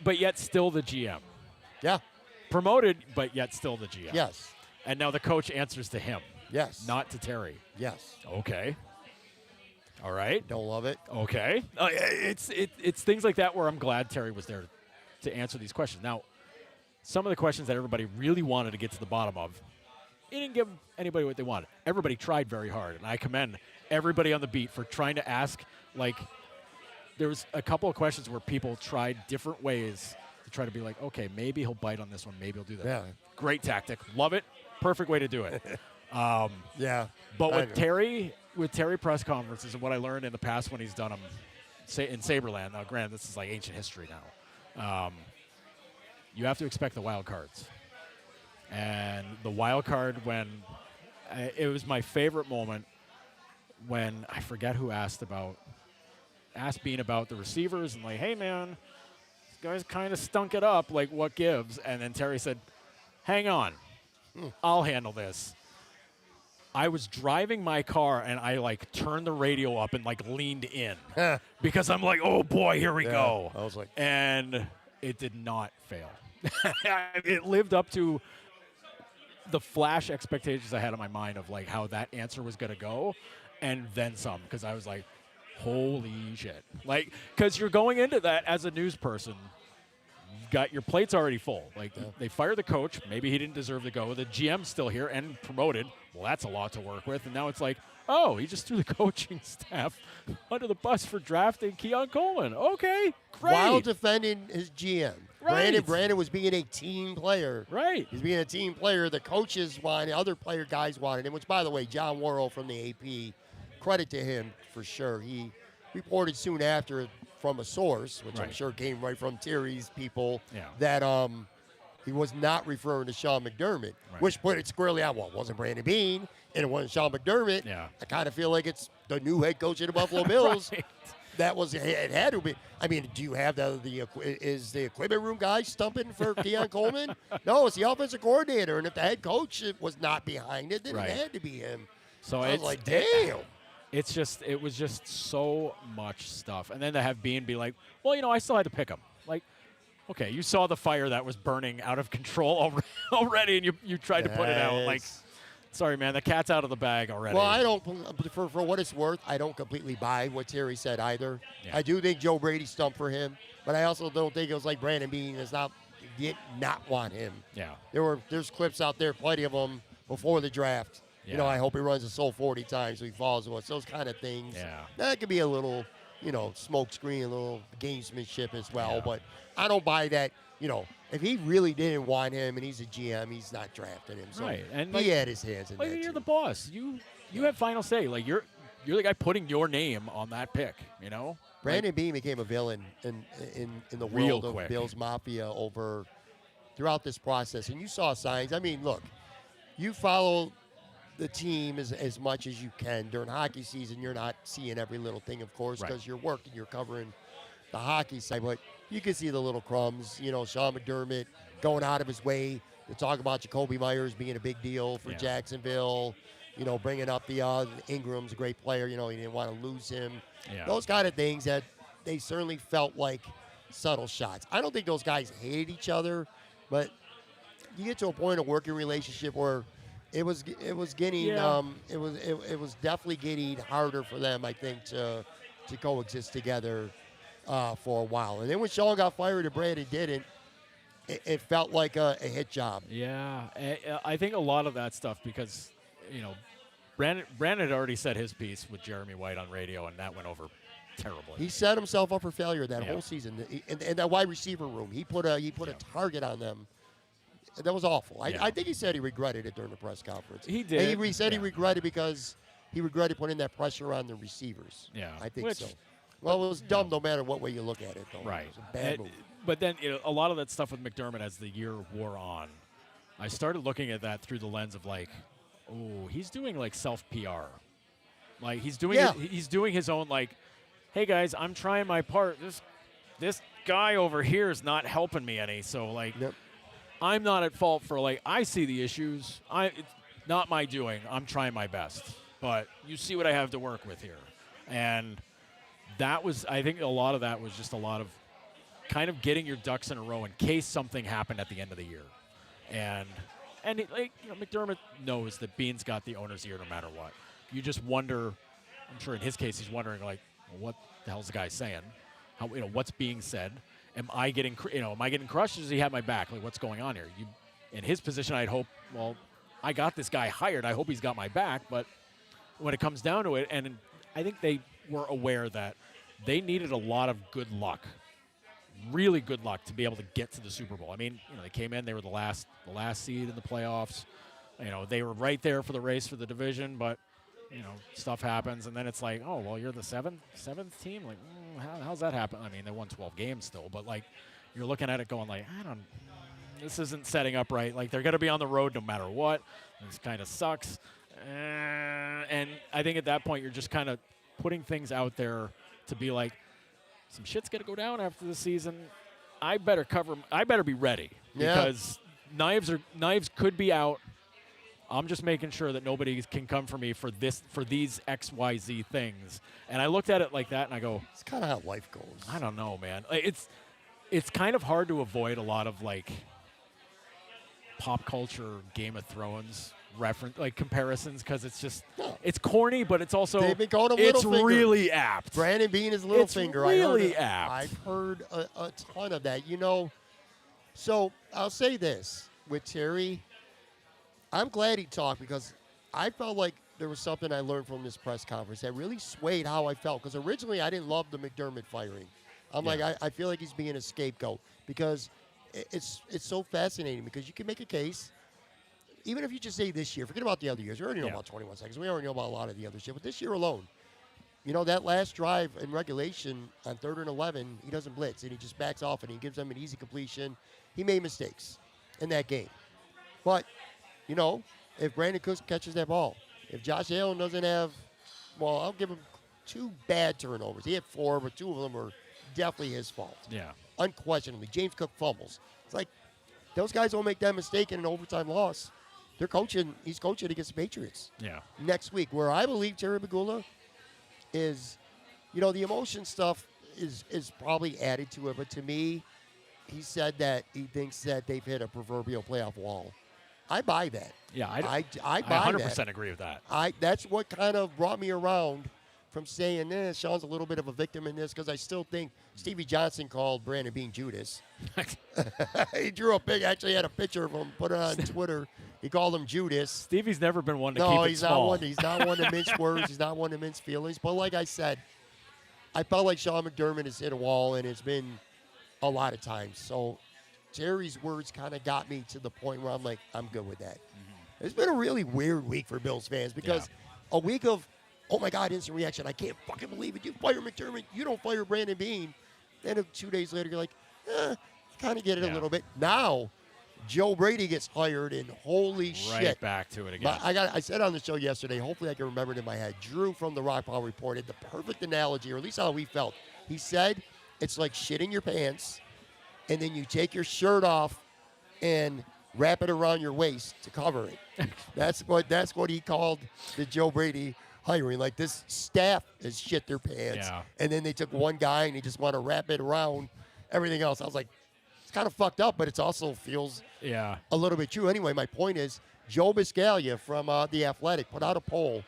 But yet still the GM. Yeah. Promoted, but yet still the GM. Yes. And now the coach answers to him. Yes. Not to Terry. Yes. Okay. All right. Don't love it. Okay. It's things like that where I'm glad Terry was there to answer these questions. Now, some of the questions that everybody really wanted to get to the bottom of, he didn't give anybody what they wanted. Everybody tried very hard, and I commend everybody on the beat for trying to ask, like, there was a couple of questions where people tried different ways to try to be like, okay, maybe he'll bite on this one, maybe he'll do that. Yeah. Great tactic. Love it. Perfect way to do it. Yeah. But with Terry press conferences and what I learned in the past when he's done them in Saberland, now granted, this is like ancient history now, you have to expect the wild cards. And the wild card it was my favorite moment when I forget who asked Bean about the receivers and like, hey man, this guy's kind of stunk it up, like what gives? And then Terry said, hang on, I'll handle this. I was driving my car and I like turned the radio up and like leaned in because I'm like, oh boy, here we go. I was like, and it did not fail. It lived up to the flash expectations I had in my mind of like how that answer was going to go and then some, because I was like, holy shit. Like, because you're going into that as a news person, you've got your plates already full. Like, they fired the coach. Maybe he didn't deserve to go. The GM's still here and promoted. Well, that's a lot to work with. And now it's like, oh, he just threw the coaching staff under the bus for drafting Keon Coleman. Okay, great. While defending his GM. Right. Brandon was being a team player. Right. He's being a team player. The coaches wanted, other guys wanted him, which, by the way, John Worrell from the AP, credit to him for sure. He reported soon after from a source, which I'm sure came right from Terry's people, that he was not referring to Sean McDermott, which put it squarely out. Well, it wasn't Brandon Bean, and it wasn't Sean McDermott. Yeah. I kind of feel like it's the new head coach of the Buffalo Bills. Right. That was it. Had to be. I mean, do you have is the equipment room guy stumping for Keon Coleman? No, it's the offensive coordinator, and if the head coach was not behind it, then it had to be him. So I was like, damn. It was just so much stuff, and then to have Bean be like, well, I still had to pick him. Like, okay, you saw the fire that was burning out of control already, and you tried to put it out. Like, sorry, man, the cat's out of the bag already. Well, I don't, for what it's worth, I don't completely buy what Terry said either. Yeah. I do think Joe Brady stumped for him, but I also don't think it was like Brandon Beane did not want him. Yeah. There's clips out there, plenty of them, before the draft. Yeah. You know, I hope he runs a soul 40 times so he falls to us. Those kind of things. Yeah. That could be a little, smoke screen, a little gamesmanship as well. Yeah. But I don't buy that, if he really didn't want him and he's a GM, he's not drafting him. So right. And he had his hands in that you're too. the boss. You have final say. Like you're the guy putting your name on that pick, Brandon Beane became a villain in the Real world quick. of Bills Mafia throughout this process. And you saw signs. I mean, look, you follow the team as much as you can. During hockey season, you're not seeing every little thing, of course, because you're working, you're covering the hockey side. But you can see the little crumbs. Sean McDermott going out of his way to talk about Jacoby Myers being a big deal for Jacksonville. Bringing up the Ingram's a great player. He didn't want to lose him. Yeah. Those kind of things that they certainly felt like subtle shots. I don't think those guys hated each other, but you get to a point of working relationship where it was getting it was definitely getting harder for them, I think, to coexist together for a while. And then when Sean got fired and Brandon didn't, it felt like a hit job. Yeah, I think a lot of that stuff because Brandon had already said his piece with Jeremy White on radio, and that went over terribly. He set himself up for failure that whole season. In that wide receiver room, he put a target on them. That was awful. I think he said he regretted it during the press conference. He did. And he said he regretted because he regretted putting that pressure on the receivers. Yeah, I think so. Well, it was dumb no matter what way you look at it, though. Right. It was a bad move. But then a lot of that stuff with McDermott as the year wore on, I started looking at that through the lens of like, oh, he's doing like self PR, like he's doing his own like, hey guys, I'm trying my part. This guy over here is not helping me any. So like, I'm not at fault for like I see the issues. It's not my doing. I'm trying my best. But you see what I have to work with here, and that was I think a lot of that was just a lot of kind of getting your ducks in a row in case something happened at the end of the year, and McDermott knows that Beane's got the owner's ear no matter what. You just wonder. I'm sure in his case he's wondering like, well, what the hell's the guy saying? How what's being said? Am I getting crushed? Or does he have my back? Like what's going on here? In his position, I'd hope. Well, I got this guy hired. I hope he's got my back. But when it comes down to it, and I think they were aware that they needed a lot of good luck. Really good luck to be able to get to the Super Bowl. I mean, they came in, they were the last seed in the playoffs. They were right there for the race for the division, but stuff happens, and then it's like, oh, well, you're the seventh team. Like, how's that happen? I mean, they won 12 games still, but like, you're looking at it going like, this isn't setting up right. Like, they're going to be on the road no matter what. This kind of sucks, and I think at that point you're just kind of putting things out there to be like, some shit's gonna go down after the season. I better be ready because knives could be out. I'm just making sure that nobody can come for me for these XYZ things. And I looked at it like that, and I go, it's kind of how life goes. I don't know, man. It's kind of hard to avoid a lot of like pop culture, Game of Thrones reference like comparisons because it's just it's corny, but it's also they've been calling him Littlefinger. Really apt. Brandon Beane is Littlefinger. Really apt. I've heard a ton of that. So I'll say this with Terry. I'm glad he talked because I felt like there was something I learned from this press conference that really swayed how I felt. Because originally I didn't love the McDermott firing. I'm like I feel like he's being a scapegoat because it's so fascinating because you can make a case. Even if you just say this year, forget about the other years. We already know about 21 seconds. We already know about a lot of the other shit. But this year alone, that last drive in regulation on 3rd and 11, he doesn't blitz, and he just backs off, and he gives them an easy completion. He made mistakes in that game. But, if Brandon Cooks catches that ball, if Josh Allen doesn't have, well, I'll give him 2 bad turnovers. He had 4, but 2 of them were definitely his fault. Yeah. Unquestionably. James Cook fumbles. It's like those guys don't make that mistake in an overtime loss. He's coaching against the Patriots next week, where I believe Terry Pegula is, the emotion stuff is probably added to it. But to me, he said that he thinks that they've hit a proverbial playoff wall. I buy that. Yeah, I buy 100% that. agree with that. That's what kind of brought me around from saying, Sean's a little bit of a victim in this, because I still think Stevie Johnson called Brandon Bean Judas. He drew actually had a picture of him, put it on Twitter. He called him Judas. Stevie's never been one to keep it small. He's not one to mince words. He's not one to mince feelings. But like I said, I felt like Sean McDermott has hit a wall, and it's been a lot of times. So Terry's words kind of got me to the point where I'm like, I'm good with that. Mm-hmm. It's been a really weird week for Bills fans, because a week of, oh my God, instant reaction. I can't fucking believe it. You fire McDermott. You don't fire Brandon Bean. Then 2 days later, you're like, you kind of get it a little bit. Now, Joe Brady gets hired, and holy shit. Right back to it again. I said on the show yesterday, hopefully I can remember it in my head, Drew from the Rock Pile reported the perfect analogy, or at least how we felt. He said, it's like shitting your pants, and then you take your shirt off and wrap it around your waist to cover it. That's what he called the Joe Brady hiring. Like, this staff has shit their pants, and then they took one guy and they just want to wrap it around everything else. I was like, it's kind of fucked up, but it also feels a little bit true. Anyway, my point is, Joe Biscaglia from The Athletic put out a poll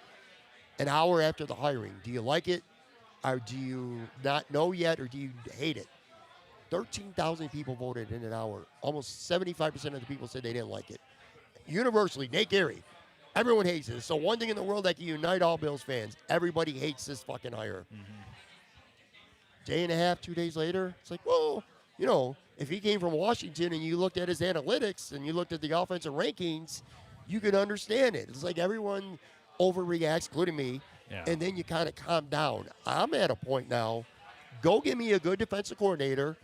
an hour after the hiring. Do you like it, or do you not know yet, or do you hate it? 13,000 people voted in an hour. Almost 75% of the people said they didn't like it. Universally, Nate Gehry, everyone hates it. So one thing in the world that can unite all Bills fans, everybody hates this fucking hire. Mm-hmm. Day and a half, 2 days later, it's like, well, if he came from Washington and you looked at his analytics and you looked at the offensive rankings, you could understand it. It's like everyone overreacts, including me, and then you kind of calm down. I'm at a point now, go get me a good defensive coordinator,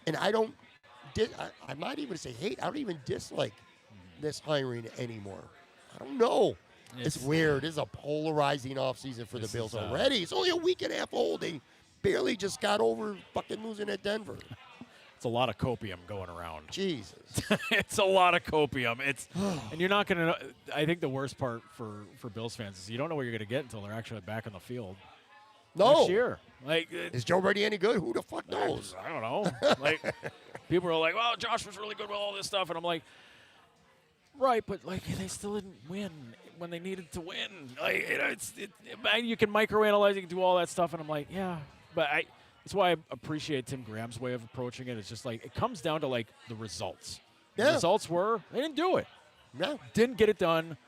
and I might even say hate. I don't even dislike this hiring anymore. I don't know. It's weird. It's a polarizing offseason for the Bills already. It's only a week and a half old. They barely just got over fucking losing at Denver. It's a lot of copium going around. Jesus. It's a lot of copium. And you're not going to know. I think the worst part for Bills fans is you don't know what you're going to get until they're actually back on the field. No. Next year. Like, is Joe Brady any good? Who the fuck knows? I don't know. Like, people are like, well, Josh was really good with all this stuff. And I'm like, right, but, like, they still didn't win when they needed to win. Like, you can microanalyze, you can do all that stuff. And I'm like, yeah. But that's why I appreciate Tim Graham's way of approaching it. It's just like, it comes down to, like, the results. Yeah. The results were, they didn't do it. No. Didn't get it done.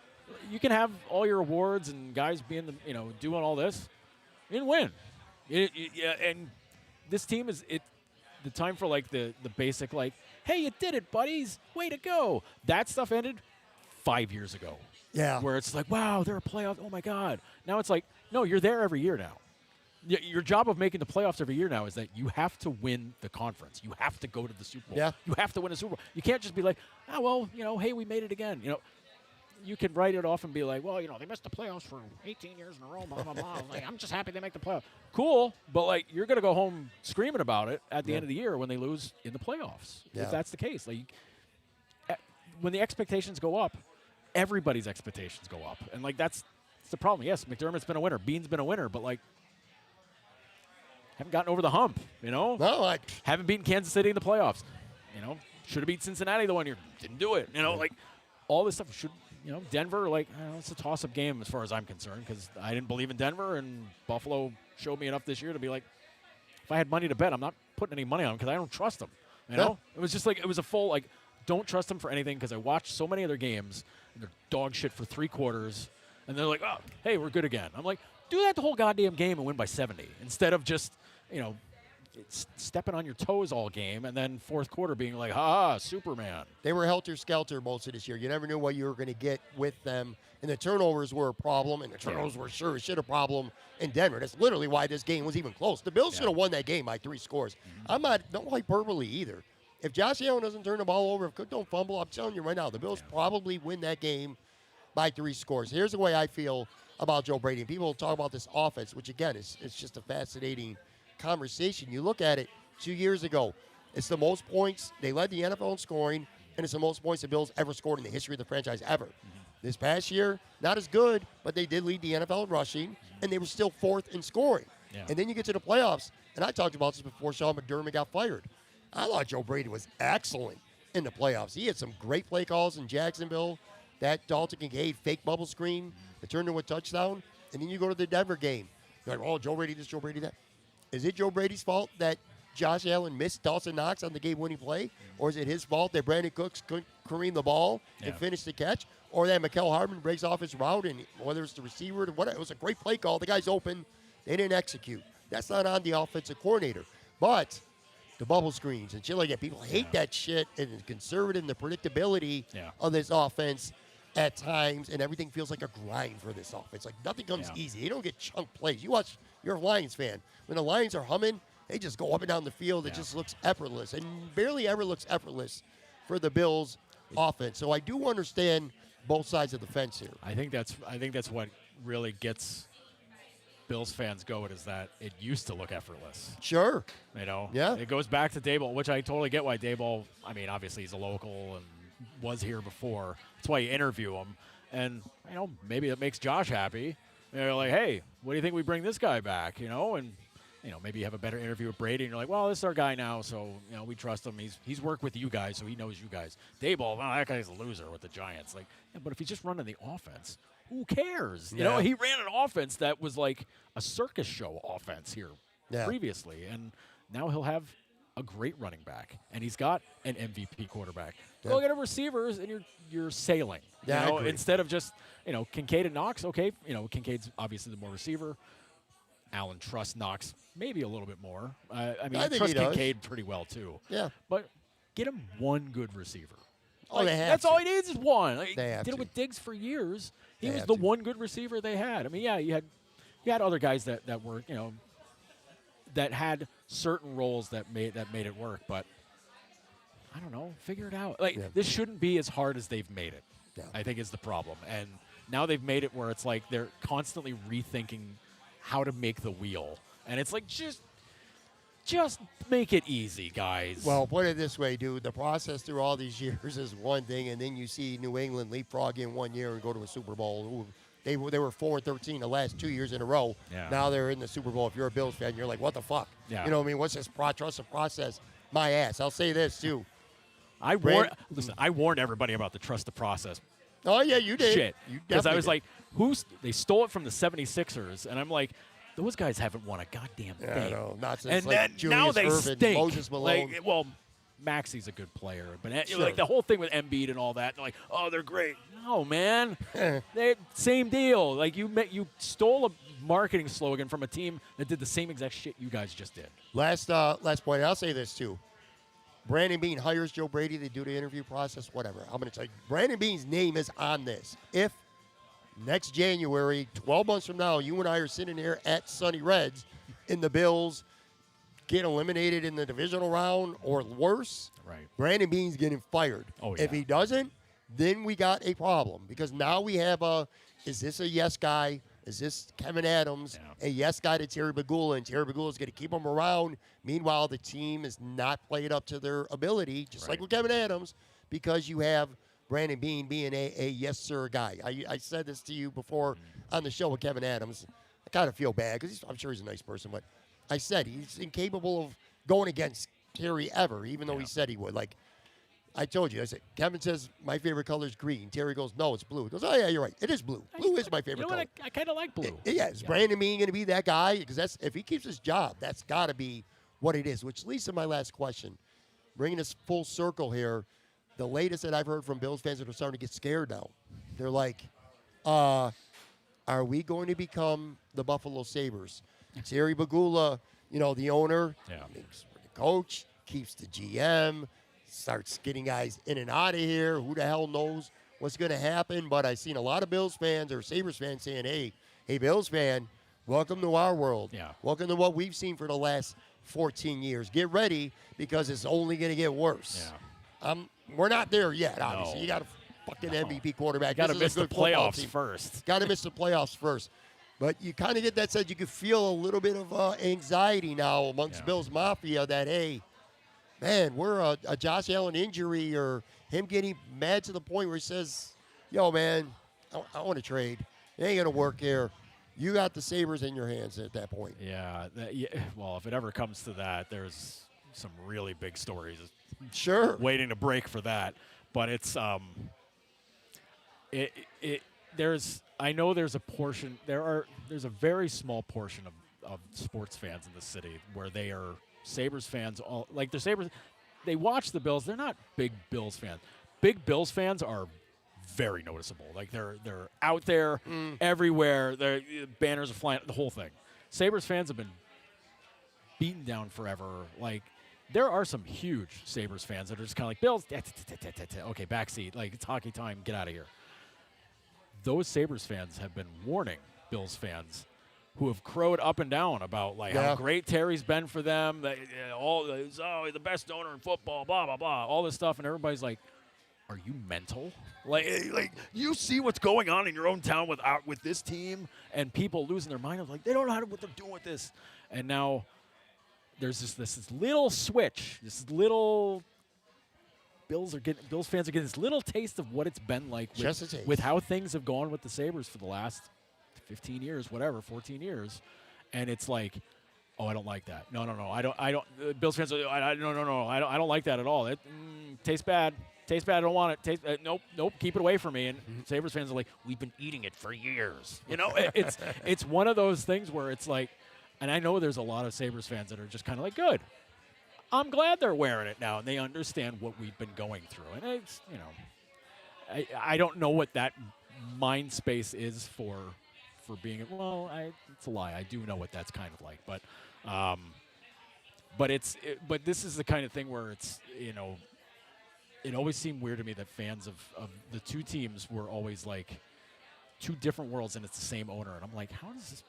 You can have all your awards and guys being, doing all this. You didn't win. And this team is the time for, like, the basic, like, hey, you did it, buddies. Way to go. That stuff ended 5 years ago. Yeah. Where it's like, wow, they're a playoff. Oh, my God. Now it's like, no, you're there every year now. Your job of making the playoffs every year now is that you have to win the conference. You have to go to the Super Bowl. Yeah. You have to win a Super Bowl. You can't just be like, hey, we made it again. You can write it off and be like, well, they missed the playoffs for 18 years in a row, blah, blah, blah. Like, I'm just happy they make the playoffs. Cool, but, like, you're going to go home screaming about it at the end of the year when they lose in the playoffs, if that's the case. Like, when the expectations go up, everybody's expectations go up. And, like, that's the problem. Yes, McDermott's been a winner. Bean's been a winner, but, like, haven't gotten over the hump, No, haven't beaten Kansas City in the playoffs. Should have beat Cincinnati the one year. Didn't do it. Like, all this stuff should – Denver, like, it's a toss-up game as far as I'm concerned, because I didn't believe in Denver, and Buffalo showed me enough this year to be like, if I had money to bet, I'm not putting any money on them because I don't trust them. It was just like, it was a full, like, don't trust them for anything, because I watched so many other games, and they're dog shit for 3 quarters, and they're like, oh, hey, we're good again. I'm like, do that the whole goddamn game and win by 70, instead of just, stepping on your toes all game, and then fourth quarter being like, Superman. They were helter-skelter most of this year. You never knew what you were going to get with them. And the turnovers were a problem, and the turnovers were sure as shit a problem in Denver. That's literally why this game was even close. The Bills should have won that game by 3 scores. I'm not, no hyperbole either. If Josh Allen doesn't turn the ball over, if Cook don't fumble, I'm telling you right now, the Bills probably win that game by 3 scores. Here's the way I feel about Joe Brady. And people talk about this offense, which, again, it's just a fascinating conversation. You look at it 2 years ago, it's the most points they led the NFL in scoring, and it's the most points the Bills ever scored in the history of the franchise ever. This past year, not as good, but they did lead the NFL in rushing, and they were still 4th in scoring. And then you get to the playoffs, and I talked about this before Sean McDermott got fired. I thought Joe Brady was excellent in the playoffs. He had some great play calls in Jacksonville. That Dalton Kincaid fake bubble screen that turned into a touchdown. And then you go to the Denver game. You're like, oh, Joe Brady this, Joe Brady that. Is it Joe Brady's fault that Josh Allen missed Dawson Knox on the game-winning play? Or is it his fault that Brandon Cooks couldn't careen the ball and finish the catch? Or that Mikael Hardman breaks off his route, and whether it's the receiver or whatever, it was a great play call. The guy's open. They didn't execute. That's not on the offensive coordinator. But the bubble screens and shit like that, people hate that shit, and the conservative and the predictability of this offense at times, and everything feels like a grind for this offense. Like, nothing comes easy. You don't get chunk plays. You watch, you're a Lions fan. When the Lions are humming, they just go up and down the field. It just looks effortless, and barely ever looks effortless for the Bills' offense. So I do understand both sides of the fence here. I think that's what really gets Bills fans going, is that it used to look effortless. Sure. You know? Yeah. It goes back to Daboll, which I totally get why Daboll, I mean, obviously he's a local and was here before. That's why you interview him. And, you know, maybe it makes Josh happy. They're like, hey, what do you think we bring this guy back? You know, and, you know, maybe you have a better interview with Brady, and you're like, well, this is our guy now, so, you know, we trust him. He's worked with you guys, so he knows you guys. Daboll, well, that guy's a loser with the Giants. Like, yeah, but if he's just running the offense, who cares? You know, he ran an offense that was like a circus show offense here previously, and now he'll have a great running back, and he's got an MVP quarterback. Go get a receivers, and you're sailing. Yeah, you know, I agree. instead of just, you know, Kincaid and Knox. Okay, you know, Kincaid's obviously the more receiver. Allen trusts Knox maybe a little bit more. I mean, I trust Kincaid pretty well too. Yeah, but get him one good receiver. Oh, they have that's to. all he needs is one. Like, They have did to. it with Diggs for years. He They was have the to. one good receiver they had. I mean, yeah, you had other guys that were, you know, that had certain roles that made it work, but I don't know, figure it out. Like, this shouldn't be as hard as they've made it. Yeah. I think is the problem. And now they've made it where it's like they're constantly rethinking how to make the wheel. And it's like, just make it easy, guys. Well, put it this way, dude. The process through all these years is one thing, and then you see New England leapfrog in 1 year and go to a Super Bowl. Ooh, they were 4-13 the last 2 years in a row. Yeah. Now they're in the Super Bowl. If you're a Bills fan, you're like, what the fuck? Yeah. You know what I mean? What's this trust the process? My ass. I'll say this, too. I warned everybody about the trust the process. Oh, yeah, you did. Shit. You Because I definitely was did. like, they stole it from the 76ers, and I'm like, those guys haven't won a goddamn thing. Yeah, no, not since And like then Julius now they Erving, stink. Moses Malone. Like, well, Maxi's a good player, but Sure. like the whole thing with Embiid and all that, they're like, oh, they're great. No, man, same deal. Like you stole a marketing slogan from a team that did the same exact shit you guys just did. Last point, I'll say this too. Brandon Beane hires Joe Brady. They do the interview process, whatever. I'm going to tell you, Brandon Beane's name is on this. If next January, 12 months from now, you and I are sitting here at Sonny Reds and the Bills get eliminated in the divisional round or worse, Right. Brandon Beane's getting fired. Oh, yeah. If he doesn't, then we got a problem because now we have is this a yes guy? Is this Keyvn Adams, a yes guy to Terry Bagula, and Terry Bagula is going to keep him around? Meanwhile, the team is not played up to their ability, just like with Keyvn Adams, because you have Brandon Beane being a yes sir guy. I said this to you before on the show with Keyvn Adams. I kind of feel bad because I'm sure he's a nice person, but I said he's incapable of going against Terry ever, even though he said he would. Like I told you, I said, Kevin says my favorite color is green. Terry goes, no, it's blue. He goes, oh yeah, you're right. It is blue. Blue is my favorite You know color. what? I kind of like blue. Is Brandon Beane going to be that guy? Because if he keeps his job, that's got to be what it is. Which leads to my last question. Bringing us full circle here, the latest that I've heard from Bills fans that are starting to get scared now. They're like, are we going to become the Buffalo Sabres? Terry Bagula, you know, the owner, makes the coach, keeps the GM, starts getting guys in and out of here. Who the hell knows what's going to happen? But I've seen a lot of Bills fans or Sabres fans saying, hey, Bills fan, welcome to our world. Yeah. Welcome to what we've seen for the last 14 years. Get ready because it's only going to get worse. Yeah. We're not there yet, obviously. No. You got a fucking MVP quarterback. Got to This is miss a the good football playoffs team. first. Got to miss the playoffs first. But you kind of get that sense. You can feel a little bit of anxiety now amongst Bills Mafia that, hey, man, we're a Josh Allen injury or him getting mad to the point where he says, yo, man, I want to trade. It ain't going to work here. You got the Sabres in your hands at that point. Yeah. Well, if it ever comes to that, there's some really big stories. Sure. Waiting to break for that, but it's I know there's a portion there's a very small portion of sports fans in the city where they are Sabres fans. All like they're Sabres. They watch the Bills. They're not big Bills fans. Big Bills fans are very noticeable. Like they're out there everywhere. Their banners are flying. The whole thing. Sabres fans have been beaten down forever. Like there are some huge Sabres fans that are just kind of like Bills. Okay, backseat. Like it's hockey time. Get out of here. Those Sabres fans have been warning Bills fans who have crowed up and down about like how great Terry's been for them. That, the best owner in football, blah, blah, blah, all this stuff. And everybody's like, are you mental? Like you see what's going on in your own town with this team and people losing their mind. Like, they don't know what they're doing with this. And now there's this little switch, this little Bills fans are getting this little taste of what it's been like with how things have gone with the Sabres for the last 15 years, whatever, 14 years. And it's like, oh, I don't like that. No, I don't. Bills fans are, no, I don't like that at all. It tastes bad. Tastes bad. I don't want it. Nope. Keep it away from me. And Sabres fans are like, we've been eating it for years. You know, it's one of those things where it's like, and I know there's a lot of Sabres fans that are just kind of like, good. I'm glad they're wearing it now, and they understand what we've been going through. And it's, I don't know what that mind space is for being. Well, it's a lie. I do know what that's kind of like, but this is the kind of thing where it's, it always seemed weird to me that fans of the two teams were always like two different worlds, and it's the same owner. And I'm like, how does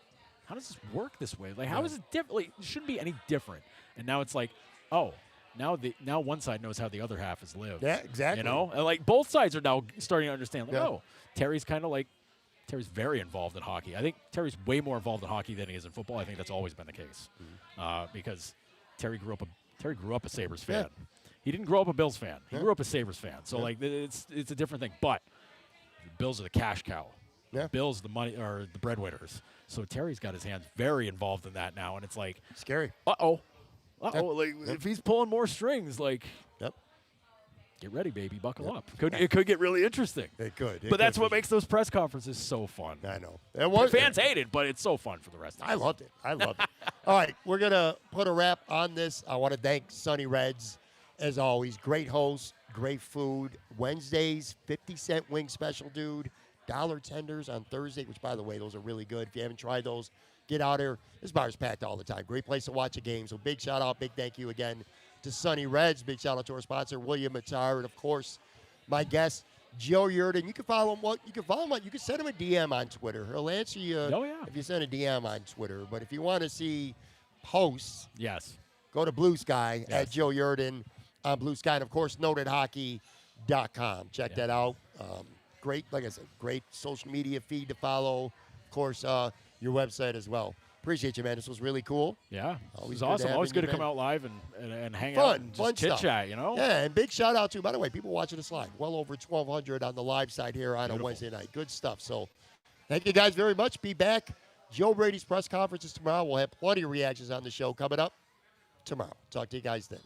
this work this way? Like, how is it different? Like, it shouldn't be any different. And now it's like, oh, now one side knows how the other half has lived. Yeah, exactly. And like both sides are now starting to understand. Like, oh, Terry's very involved in hockey. I think Terry's way more involved in hockey than he is in football. I think that's always been the case, because Terry grew up a Sabres fan. Yeah. He didn't grow up a Bills fan. He grew up a Sabres fan. So like it's a different thing. But the Bills are the cash cow. Yeah. Bills the money or the breadwinners. So Terry's got his hands very involved in that now, and it's like scary. Like if he's pulling more strings, like. Get ready, baby. Buckle up. It could get really interesting. It could. But that's what makes those press conferences so fun. I know. Fans hate it, but it's so fun for the rest of us. I loved it. All right, we're going to put a wrap on this. I want to thank Sonny Reds, as always. Great host, great food. Wednesdays, 50-cent wing special, dude. $1 tenders on Thursday, which, by the way, those are really good. If you haven't tried those, get out here. This bar is packed all the time. Great place to watch a game. So big shout-out, big thank you again to Sonny Reds. Big shout out to our sponsor, William Mattar, and of course, my guest, Joe Yerdon. You can follow him. You can send him a DM on Twitter. He'll answer you if you send a DM on Twitter. But if you want to see posts, go to Blue Sky at Joe Yerdon on Blue Sky, and of course, notedhockey.com. Check that out. Great, like I said, great social media feed to follow. Of course, your website as well. Appreciate you, man. This was really cool. Yeah, it was awesome. Always good to come out live and hang out and just chit-chat, Yeah, and big shout-out to, by the way, people watching this live. Well over 1,200 on the live side here on a Wednesday night. Good stuff. So thank you guys very much. Be back. Joe Brady's press conference is tomorrow. We'll have plenty of reactions on the show coming up tomorrow. Talk to you guys then.